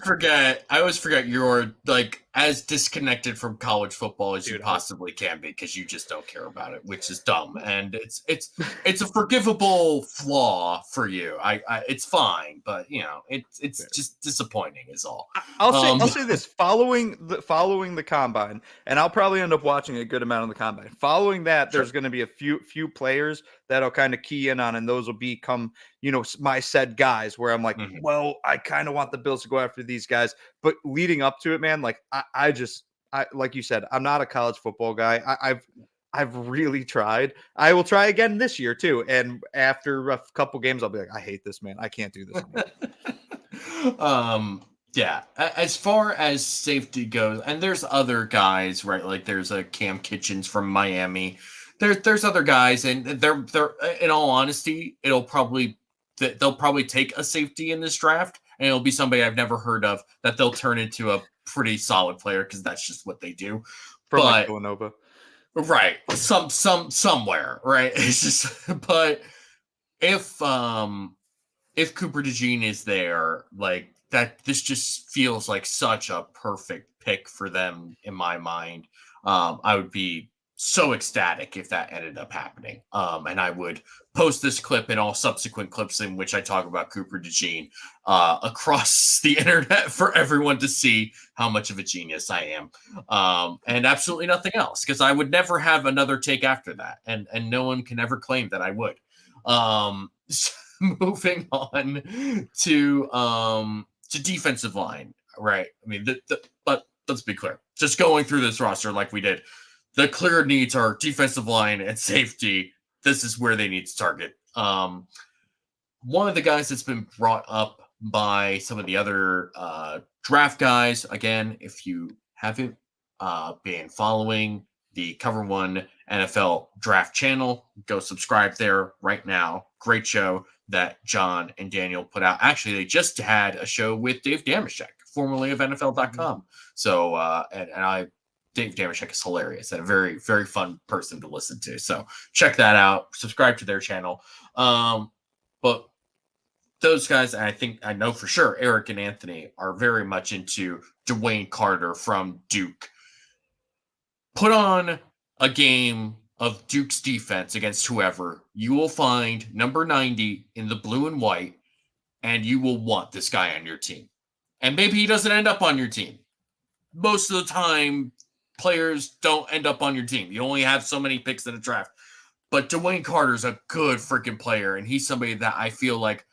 A: forget you're like as disconnected from college football as you possibly can be because you just don't care about it, which is dumb, and it's a forgivable flaw for you. It's fine, but you know it's just disappointing is all.
B: I'll say this: following the combine, and I'll probably end up watching a good amount of the combine. Following that, there's going to be a few players that I'll kind of key in on, and those will become my said guys where I'm like, well, I kind of want the Bills to go after these guys, but leading up to it, man, like I like you said, I'm not a college football guy. I've really tried. I will try again this year too. And after a couple games, I'll be like, I hate this, man. I can't do this anymore.
A: Yeah. As far as safety goes, and there's other guys, right? Like there's a Cam Kitchens from Miami. There's other guys, and they're in all honesty, they'll probably take a safety in this draft, and it'll be somebody I've never heard of that they'll turn into a pretty solid player because that's just what they do.
B: From like Villanova.
A: Right. Somewhere, right? It's just, but if Cooper DeJean is there, like that, this just feels like such a perfect pick for them in my mind. I would be so ecstatic if that ended up happening. And I would post this clip and all subsequent clips in which I talk about Cooper DeJean across the internet for everyone to see how much of a genius I am. And absolutely nothing else, because I would never have another take after that. And no one can ever claim that I would. Moving on to defensive line, right? I mean, but let's be clear. Just going through this roster like we did, the clear needs are defensive line and safety. This is where they need to target. One of the guys that's been brought up by some of the other draft guys, again, if you haven't been following the Cover One NFL Draft channel, go subscribe there right now. Great show that John and Daniel put out. Actually, they just had a show with Dave Damashek, formerly of NFL.com. So, Dave Damashek is hilarious and a very, very fun person to listen to. So check that out. Subscribe to their channel. But those guys, and I know for sure, Eric and Anthony are very much into DeWayne Carter from Duke. Put on a game of Duke's defense against whoever, you will find number 90 in the blue and white, and you will want this guy on your team. And maybe he doesn't end up on your team. Most of the time, players don't end up on your team. You only have so many picks in a draft. But DeWayne Carter's a good freaking player, and he's somebody that I feel like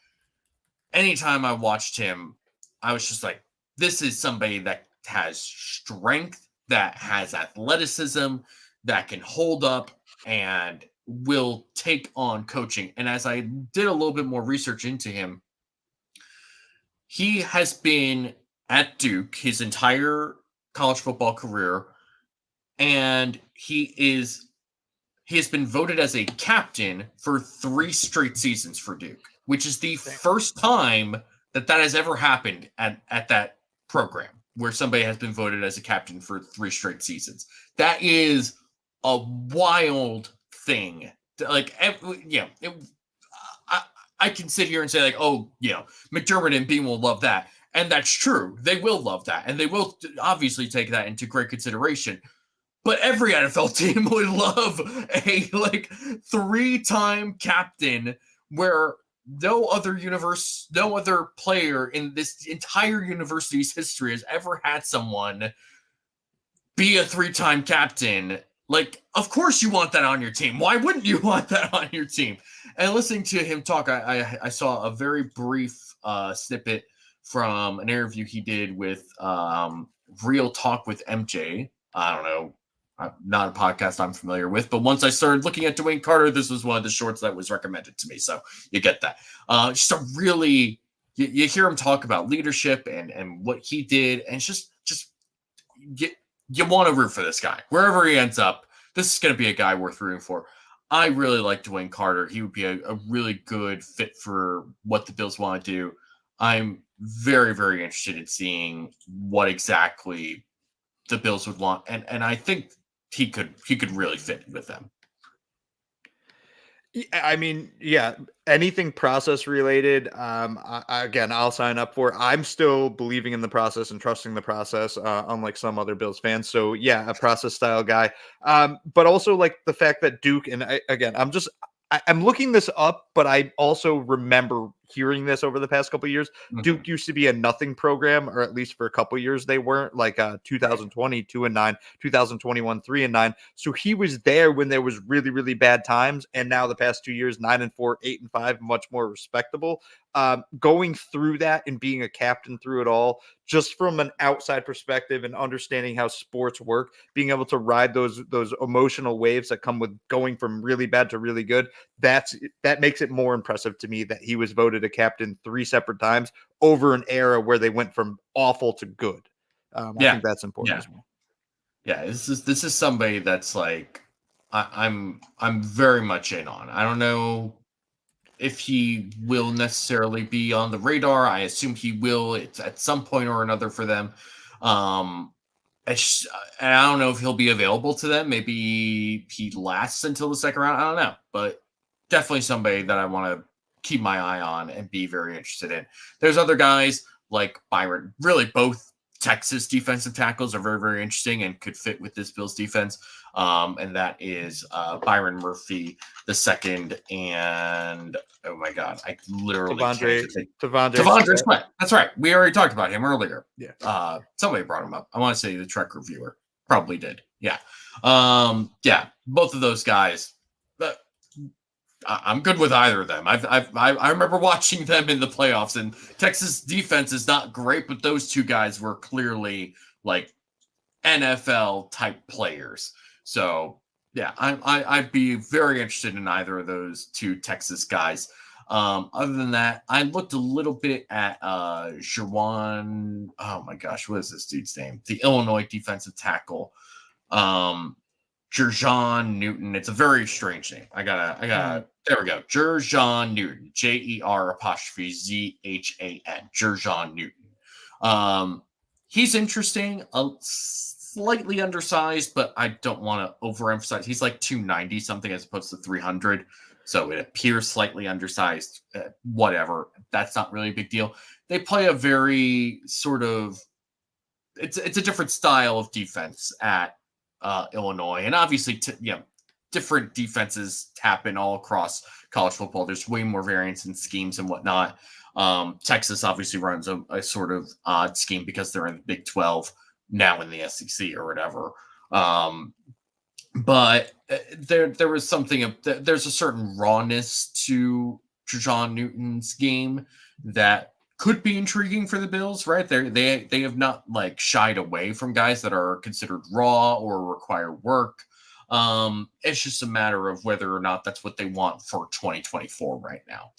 A: anytime I watched him, I was just like, this is somebody that has strength, that has athleticism, that can hold up, and will take on coaching. And as I did a little bit more research into him, he has been at Duke his entire college football career, and he has been voted as a captain for 3 straight seasons for Duke, which is the first time that has ever happened at that program, where somebody has been voted as a captain for 3 straight seasons. That is a wild thing. Like, I can sit here and say, like, oh, McDermott and Beam will love that. And that's true. They will love that. And they will obviously take that into great consideration. But every NFL team would love a 3-time captain where no other player in this entire university's history has ever had someone be a 3-time captain. Like, of course you want that on your team. Why wouldn't you want that on your team? And listening to him talk, I saw a very brief snippet from an interview he did with Real Talk with MJ. I don't know. Not a podcast I'm familiar with, but once I started looking at DeWayne Carter, this was one of the shorts that was recommended to me. So you get that. Just a really, you hear him talk about leadership and what he did, and it's just you want to root for this guy. Wherever he ends up, this is going to be a guy worth rooting for. I really like DeWayne Carter. He would be a really good fit for what the Bills want to do. I'm very, very interested in seeing what exactly the Bills would want. And I think he could really fit with them.
B: I mean, yeah, anything process related, again, I'll sign up for. I'm still believing in the process and trusting the process, unlike some other Bills fans. So yeah, a process style guy. But also like the fact that Duke, and I'm looking this up, but I also remember hearing this over the past couple of years.
A: Mhm.
B: Duke used to be a nothing program, or at least for a couple of years they weren't. Like 2020 2-9, 2021 3-9. So he was there when there was really, really bad times, and now the past 2 years 9-4, 8-5, much more respectable. Going through that and being a captain through it all, just from an outside perspective and understanding how sports work, being able to ride those emotional waves that come with going from really bad to really good, that makes it more impressive to me that he was voted a captain 3 separate times over an era where they went from awful to good. I think that's important as well.
A: Yeah, this is somebody that's like I'm very much in on. I don't know if he will necessarily be on the radar. I assume he will. It's at some point or another for them. And I don't know if he'll be available to them. Maybe he lasts until the second round. I don't know, but definitely somebody that I want to keep my eye on and be very interested in. There's other guys like Byron. Really, both Texas defensive tackles are very, very interesting and could fit with this Bills defense. And that is Byron Murphy the second, and oh my God, I literally Devondre Sweat. That's right. We already talked about him earlier.
B: Yeah.
A: Somebody brought him up. I want to say the Trek reviewer probably did. Yeah. Both of those guys. I'm good with either of them. I remember watching them in the playoffs, and Texas defense is not great, but those two guys were clearly like NFL type players. So yeah, I'd be very interested in either of those two Texas guys. Other than that, I looked a little bit at Javon. Oh my gosh, what is this dude's name? The Illinois defensive tackle. Jer'Zhan Newton. It's a very strange name. I gotta. There we go. Jer'Zhan Newton. JER'Zhan. Jer'Zhan Newton. He's interesting. Slightly undersized, but I don't want to overemphasize. He's like 290 something as opposed to 300. So it appears slightly undersized. Whatever. That's not really a big deal. They play a very sort of. It's a different style of defense at Illinois, and obviously, different defenses happen all across college football. There's way more variance in schemes and whatnot. Texas obviously runs a sort of odd scheme because they're in the Big 12 now in the SEC or whatever. But there was something. There's a certain rawness to Jer'Zhan Newton's game that could be intriguing for the Bills, right? They have not like shied away from guys that are considered raw or require work. It's just a matter of whether or not that's what they want for 2024 right now.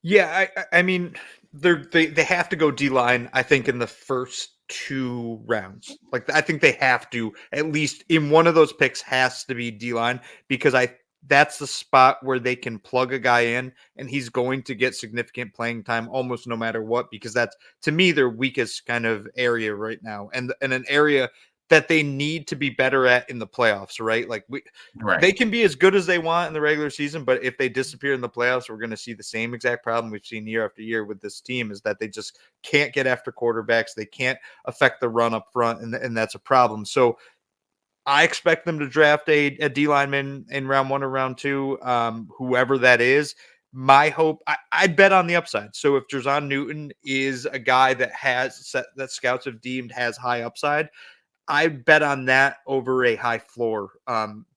B: Yeah, I mean, they have to go D-line, I think, in the first 2 rounds. Like, I think they have to, at least in one of those picks, has to be D-line, because that's the spot where they can plug a guy in and he's going to get significant playing time almost no matter what, because that's, to me, their weakest kind of area right now, and an area that they need to be better at in the playoffs, right? Like they can be as good as they want in the regular season, but if they disappear in the playoffs, we're going to see the same exact problem we've seen year after year with this team, is that they just can't get after quarterbacks. They can't affect the run up front, and that's a problem. So I expect them to draft a D lineman in round 1 or round 2, whoever that is. My hope, I'd bet on the upside. So if Jer'Zhan Newton is a guy that scouts have deemed has high upside, I bet on that over a high floor,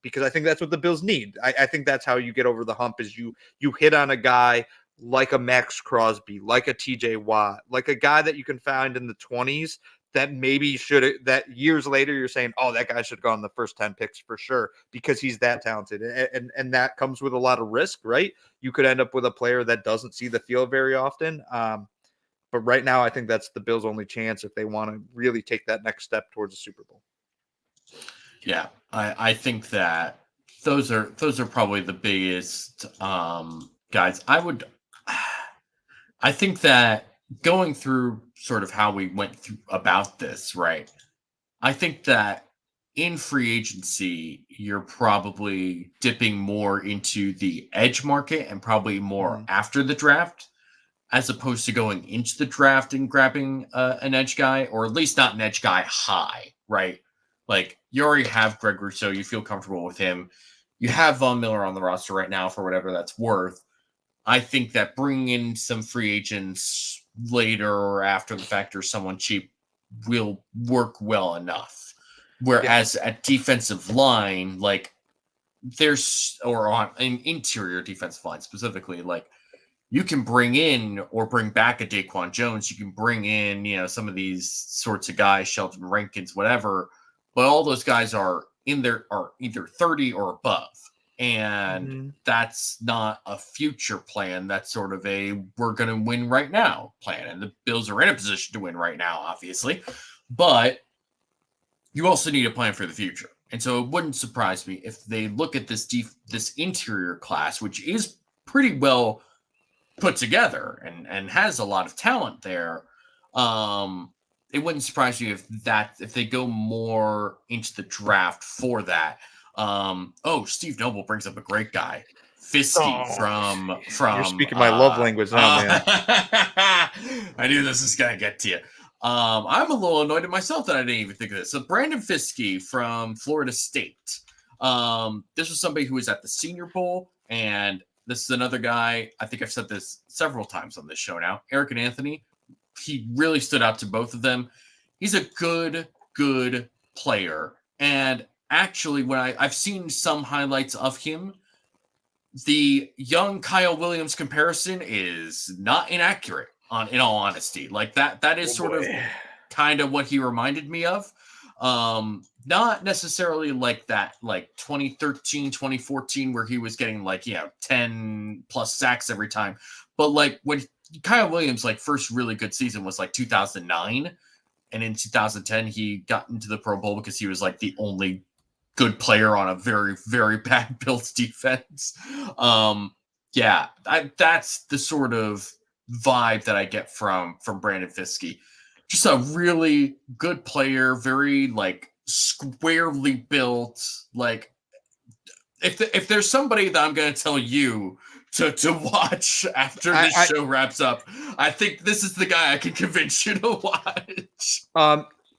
B: because I think that's what the Bills need. I think that's how you get over the hump, is you hit on a guy like a Max Crosby, like a TJ Watt, like a guy that you can find in the 20s that maybe that years later you're saying, oh, that guy should go on the first 10 picks for sure, because he's that talented. And that comes with a lot of risk, right? You could end up with a player that doesn't see the field very often. But right now, I think that's the Bills' only chance if they want to really take that next step towards the Super Bowl.
A: Yeah, I think that those are probably the biggest guys. I think that going through sort of how we went through about this, right? I think that in free agency, you're probably dipping more into the edge market and probably more after the draft, as opposed to going into the draft and grabbing an edge guy, or at least not an edge guy high, right? Like, you already have Greg Rousseau. You feel comfortable with him. You have Von Miller on the roster right now for whatever that's worth. I think that bringing in some free agents later or after the fact or someone cheap will work well enough. Whereas at defensive line, like there's, or on an interior defensive line specifically, like you can bring in or bring back a DaQuan Jones. You can bring in, you know, some of these sorts of guys, Sheldon Rankins, whatever. But all those guys are either 30 or above. And that's not a future plan. That's sort of a we're going to win right now plan. And the Bills are in a position to win right now, obviously. But you also need a plan for the future. And so it wouldn't surprise me if they look at this interior class, which is pretty well put together and has a lot of talent there. It wouldn't surprise me if they go more into the draft for that. Steve Noble brings up a great guy, Fiske from.
B: You're speaking my love language now, man.
A: I knew this was gonna get to you. I'm a little annoyed at myself that I didn't even think of this. So Branden Fiske from Florida State. This was somebody who was at the Senior Bowl, and this is another guy. I think I've said this several times on this show now. Eric and Anthony. He really stood out to both of them. He's a good player. And actually, when I've seen some highlights of him, the young Kyle Williams comparison is not inaccurate, in all honesty. Like that is sort of kind of what he reminded me of. Not necessarily like that, like 2013, 2014, where he was getting 10 plus sacks every time. But like when Kyle Williams' first really good season was 2009, and in 2010 he got into the Pro Bowl because he was the only good player on a very, very bad Bills defense. That's the sort of vibe that I get from Branden Fiske. Just a really good player, very squarely built. If there's somebody that I'm going to tell you to watch after this show wraps up, I think this is the guy I can convince you to watch.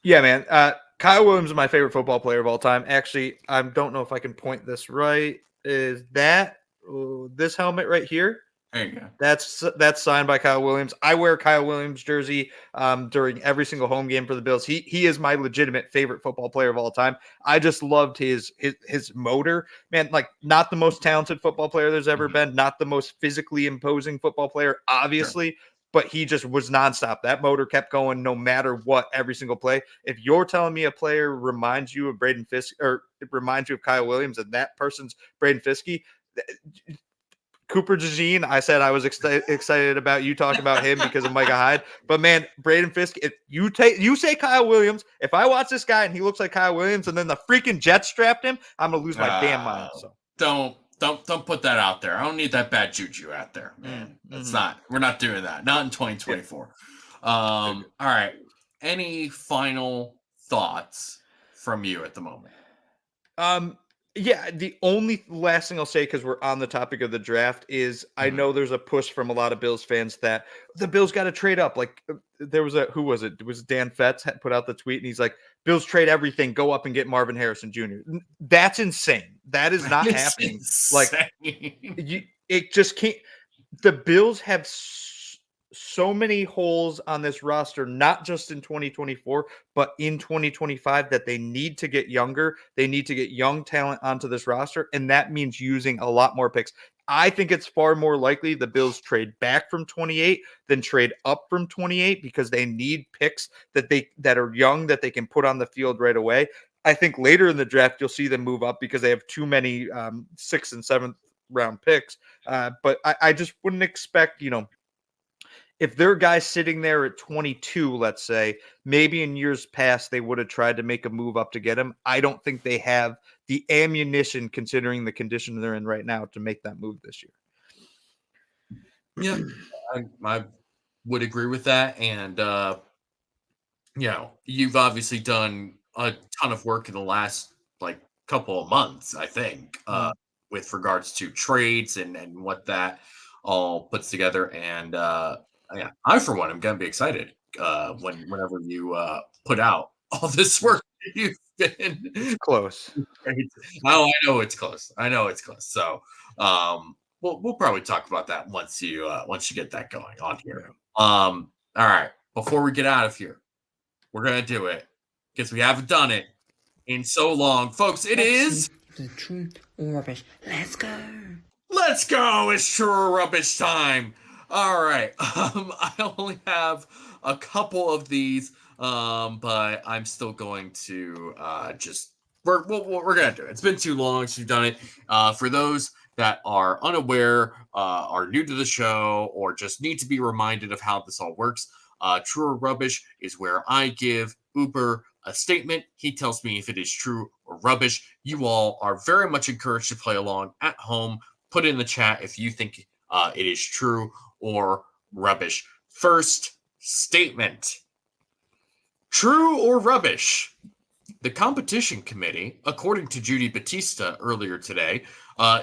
B: Yeah, man. Kyle Williams is my favorite football player of all time. Actually, I don't know if I can point this right. Is that this helmet right here?
A: There you go.
B: That's signed by Kyle Williams. I wear Kyle Williams jersey during every single home game for the Bills. He is my legitimate favorite football player of all time. I just loved his motor, man. Not the most talented football player there's ever been, not the most physically imposing football player, obviously. Sure. But he just was nonstop. That motor kept going no matter what, every single play. If you're telling me a player reminds you of Branden Fiske, or it reminds you of Kyle Williams, and that person's Branden Fiske, Cooper DeJean, I said I was excited about you talking about him because of Micah Hyde. But man, Branden Fiske, if you say Kyle Williams, if I watch this guy and he looks like Kyle Williams and then the freaking Jets strapped him, I'm gonna lose my damn mind. So
A: don't put that out there. I don't need that bad juju out there, man. We're not doing that. Not in 2024. All right. Any final thoughts from you at the moment?
B: Yeah, the only last thing I'll say, because we're on the topic of the draft, is I know there's a push from a lot of Bills fans that the Bills got to trade up. There was who was it? It was Dan Fetz had put out the tweet, and he's like, Bills trade everything, go up and get Marvin Harrison Jr. That's insane. That is not happening. It just can't. The Bills have so many holes on this roster, not just in 2024, but in 2025, that they need to get younger. They need to get young talent onto this roster, and that means using a lot more picks. I think it's far more likely the Bills trade back from 28 than trade up from 28 because they need picks that are young that they can put on the field right away. I think later in the draft, you'll see them move up because they have too many 6th and 7th round picks. But I just wouldn't expect, if there are guys sitting there at 22, let's say, maybe in years past they would have tried to make a move up to get him. I don't think they have the ammunition, considering the condition they're in right now, to make that move this year.
A: Yeah, I would agree with that. And, you've obviously done a ton of work in the last couple of months, I think, with regards to trades and what that all puts together. And, I, for one, am going to be excited whenever you put out all this work you've been
B: close.
A: Oh, I know it's close. So, we'll probably talk about that once you get that going on here. All right. Before we get out of here, we're gonna do it because we haven't done it in so long, folks. It is
E: the true or rubbish. Let's go.
A: Let's go. It's true or rubbish time. All right. I only have a couple of these, but I'm still going to we're gonna do it. It's been too long since we've done it. For those that are unaware, are new to the show, or just need to be reminded of how this all works, true or rubbish is where I give Uber a statement. He tells me if it is true or rubbish. You all are very much encouraged to play along at home. Put in the chat if you think it is true or rubbish. First statement. True or rubbish? The competition committee, according to Judy Batista earlier today,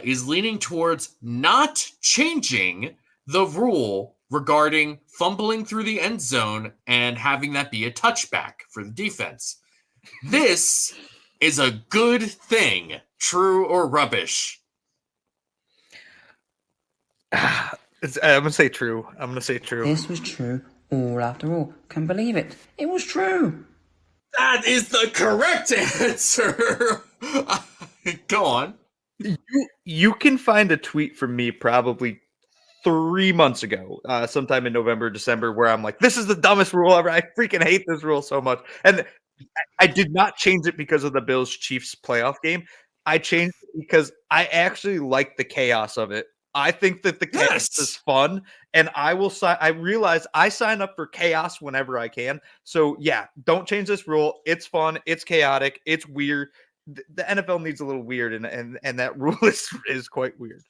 A: is leaning towards not changing the rule regarding fumbling through the end zone and having that be a touchback for the defense. This is a good thing. True or rubbish?
B: I'm going to say true.
E: This was true all after all. Can't believe it. It was true.
A: That is the correct answer. Go on.
B: You can find a tweet from me probably 3 months ago, sometime in November, December, where I'm like, this is the dumbest rule ever. I freaking hate this rule so much. And I did not change it because of the Bills-Chiefs playoff game. I changed it because I actually like the chaos of it. I think that the chaos is fun, and I realize I sign up for chaos whenever I can. So yeah, don't change this rule. It's fun. It's chaotic. It's weird. The NFL needs a little weird, and that rule is quite weird.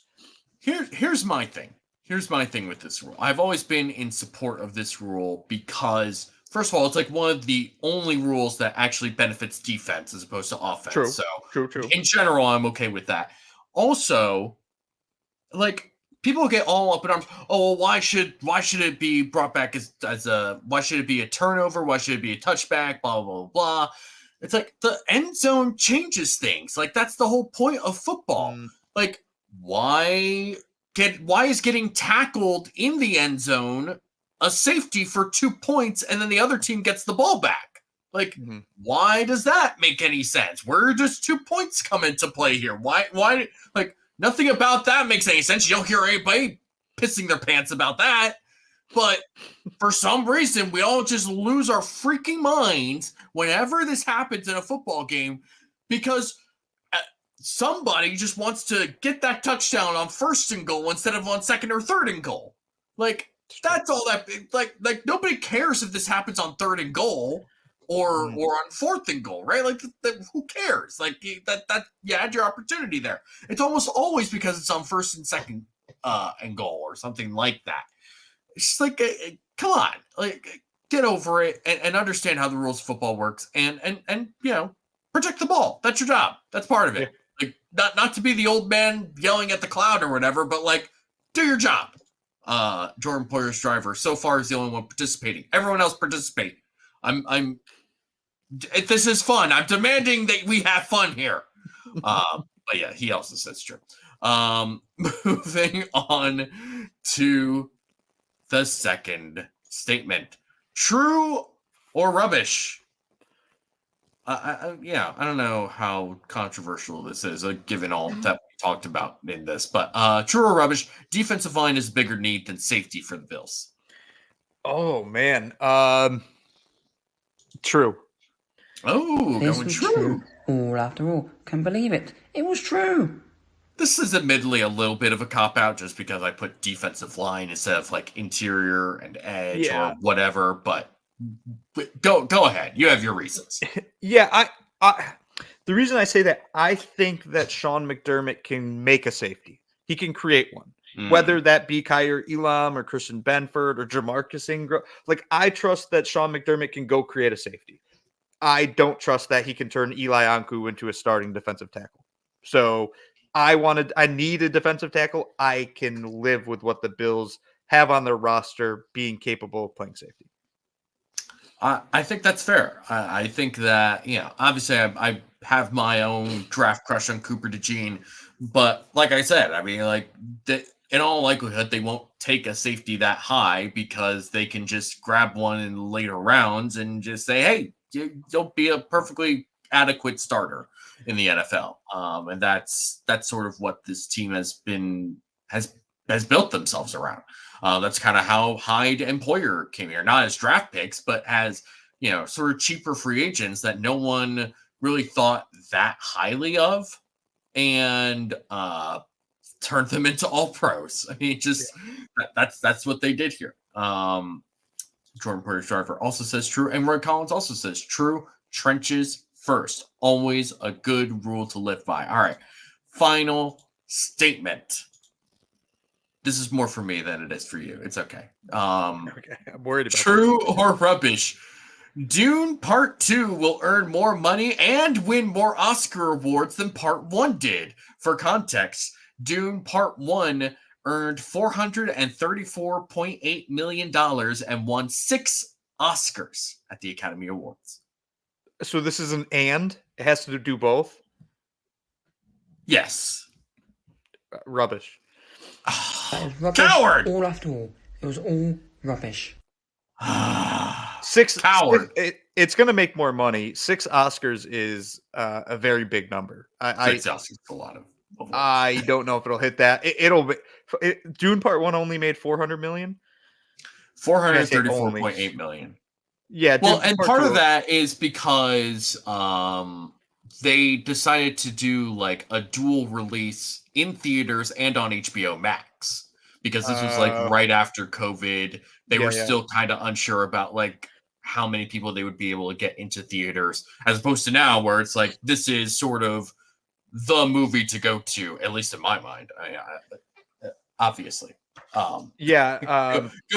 A: Here's my thing. Here's my thing with this rule. I've always been in support of this rule because, first of all, it's like one of the only rules that actually benefits defense as opposed to offense.
B: True.
A: So
B: True.
A: In general, I'm okay with that. Also, like, people get all up in arms. Oh, well, why should it be brought back as a? Why should it be a turnover? Why should it be a touchback? Blah blah blah blah. It's like the end zone changes things. Like, that's the whole point of football. Like, why is getting tackled in the end zone a safety for 2 points and then the other team gets the ball back? Like, why does that make any sense? Where does 2 points come into play here? Why? Like, nothing about that makes any sense. You don't hear anybody pissing their pants about that. But for some reason, we all just lose our freaking minds whenever this happens in a football game because somebody just wants to get that touchdown on 1st and goal instead of on 2nd or 3rd and goal. Like, that's all that. Like nobody cares if this happens on 3rd and goal or on 4th and goal, right? Like, who cares? Like, that you had your opportunity there. It's almost always because it's on 1st and 2nd and goal or something like that. It's just like, come on, like, get over it and understand how the rules of football works and protect the ball. That's your job. That's part of it. Yeah. Like, not to be the old man yelling at the cloud or whatever, but like, do your job. Jordan Poyer's driver so far is the only one participating. Everyone else participate. This is fun. I'm demanding that we have fun here. But yeah, he also says true. Moving on to the second statement. True or rubbish? I don't know how controversial this is, given all that we talked about in this, but true or rubbish, defensive line is a bigger need than safety for the Bills.
B: Oh, man. True.
A: Oh,
E: this
A: going
E: was
A: true.
E: All after all. Can't believe it. It was true.
A: This is admittedly a little bit of a cop-out just because I put defensive line instead of like interior and edge or whatever, but go ahead. You have your reasons.
B: Yeah, I the reason I say that, I think that Sean McDermott can make a safety. He can create one. Whether that be Kyer Elam or Christian Benford or Jamarcus Ingram. Like, I trust that Sean McDermott can go create a safety. I don't trust that he can turn Eli Ankou into a starting defensive tackle. So I need a defensive tackle. I can live with what the Bills have on their roster being capable of playing safety.
A: I think that's fair. I think that, obviously I have my own draft crush on Cooper DeJean, but like I said, I mean, like, in all likelihood, they won't take a safety that high because they can just grab one in the later rounds and just say, hey, you'll be a perfectly adequate starter in the NFL. And that's sort of what this team has built themselves around. That's kind of how Hyde and Poyer came here, not as draft picks, but as, sort of cheaper free agents that no one really thought that highly of, and turned them into all pros. I mean, that's what they did here. Jordan Poyer Driver also says true, and Roy Collins also says true. Trenches first, always a good rule to live by. All right, final statement. This is more for me than it is for you. It's okay.
B: Okay, I'm worried about
A: true or rubbish. Dune Part 2 will earn more money and win more Oscar awards than Part 1 did. For context, Dune Part 1 earned $434.8 million and won 6 Oscars at the Academy Awards.
B: So this is an and? It has to do both?
A: Yes.
B: Rubbish.
E: That is rubbish.
A: Coward!
E: All after all. It was all rubbish.
B: 6
A: Coward.
B: It's going to make more money. 6 Oscars is a very big number.
A: 6 Oscars is a lot of awards.
B: I don't know if it'll hit that. Dune Part 1 only made $400 million.
A: 434.8 million.
B: Yeah.
A: Well,
B: Dune
A: and
B: Part
A: part
B: 2
A: of that is because they decided to do like a dual release in theaters and on HBO Max, because this was like right after COVID. They were still kind of unsure about like how many people they would be able to get into theaters, as opposed to now where it's like, this is sort of the movie to go to, at least in my mind. Obviously. Go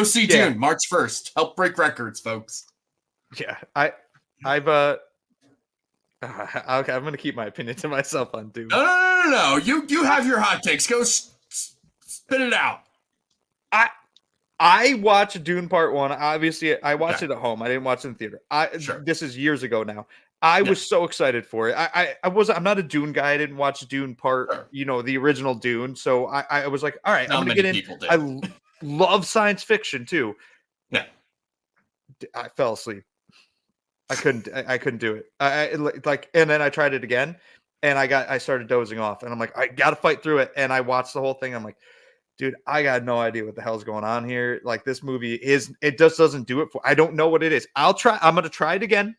A: see Dune March 1st. Help break records, folks.
B: Yeah. I've okay, I'm going to keep my opinion to myself on Dune.
A: No. You have your hot takes. Go spit it out.
B: I watched Dune Part 1. Obviously, I watched it at home. I didn't watch it in theater.
A: Sure.
B: This is years ago now. I was so excited for it. I'm not a Dune guy. I didn't watch Dune Part, the original Dune. So I was like, all right, I'm going to get in. I love science fiction too.
A: Yeah.
B: I fell asleep. I couldn't do it. And then I tried it again, and I started dozing off, and I'm like, I got to fight through it. And I watched the whole thing. I'm like, dude, I got no idea what the hell's going on here. Like, this movie it just doesn't do it for. I don't know what it is. I'm going to try it again.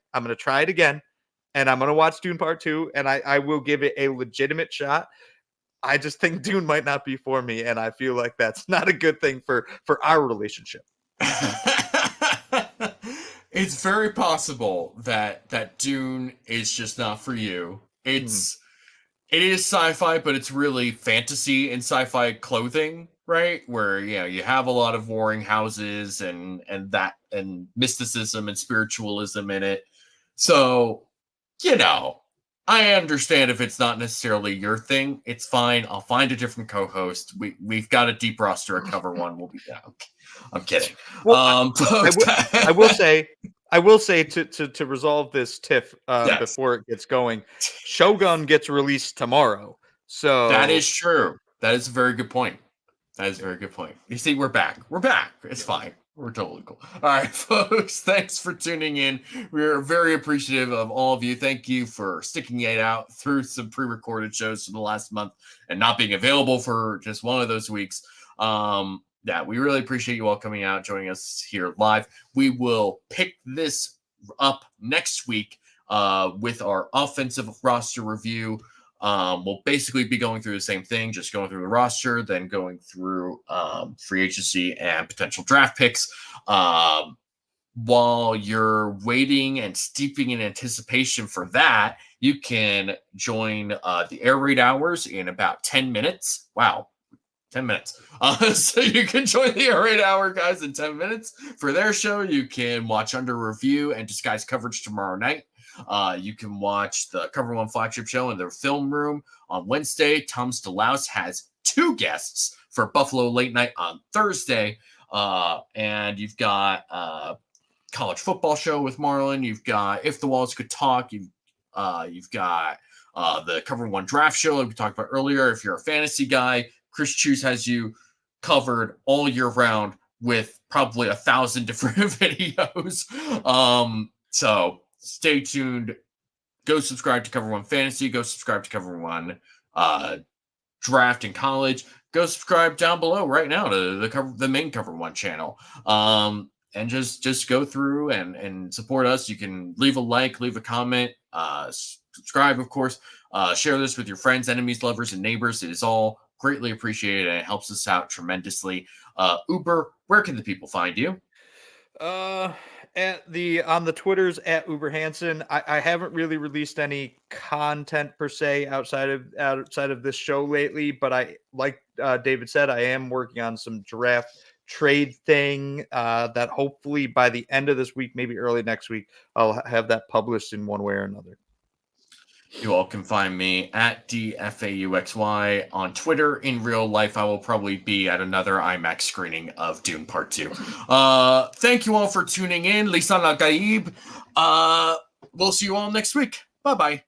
B: And I'm going to watch Dune Part 2, and I will give it a legitimate shot. I just think Dune might not be for me, and I feel like that's not a good thing for our relationship.
A: It's very possible that Dune is just not for you. It is sci-fi, but it's really fantasy and sci-fi clothing, right? Where you have a lot of warring houses and mysticism and spiritualism in it. So, I understand if it's not necessarily your thing. It's fine. I'll find a different co-host. We've got a deep roster at Cover One. We'll be down. I'm kidding.
B: Well, I will say to resolve this tiff before it gets going, Shogun gets released tomorrow. So
A: that is true. That is a very good point. You see, we're back. It's fine. We're totally cool. All right, folks, thanks for tuning in. We're very appreciative of all of you. Thank you for sticking it out through some pre-recorded shows for the last month and not being available for just one of those weeks. We really appreciate you all coming out, joining us here live. We will pick this up next week with our offensive roster review. We'll basically be going through the same thing, just going through the roster, then going through free agency and potential draft picks. While you're waiting and steeping in anticipation for that, you can join the air raid hours in about 10 minutes. Wow. 10 minutes. So you can join the Air Raid Hour guys in 10 minutes for their show. You can watch Under Review and Disguise coverage tomorrow night. You can watch the Cover One flagship show in their film room on Wednesday. Tom Stalouse has 2 guests for Buffalo Late Night on Thursday. And you've got college football show with Marlon. You've got If the Walls Could Talk. You've got the Cover One draft show like we talked about earlier. If you're a fantasy guy, Chris Choose has you covered all year round with probably 1,000 different videos. So stay tuned. Go subscribe to Cover One Fantasy. Go subscribe to Cover One Draft in College. Go subscribe down below right now to the main Cover One channel. And just go through and support us. You can leave a like, leave a comment, subscribe, of course. Share this with your friends, enemies, lovers, and neighbors. It is all greatly appreciated, and it helps us out tremendously. Uber, where can the people find you?
B: On the Twitters at UberHansen. I haven't really released any content per se outside of this show lately, but I, like David said, I am working on some draft trade thing that hopefully by the end of this week, maybe early next week, I'll have that published in one way or another.
A: You all can find me at DFAUXY on Twitter. In real life, I will probably be at another IMAX screening of Dune Part 2. Thank you all for tuning in. Lisan Al-Gaib. We'll see you all next week. Bye-bye.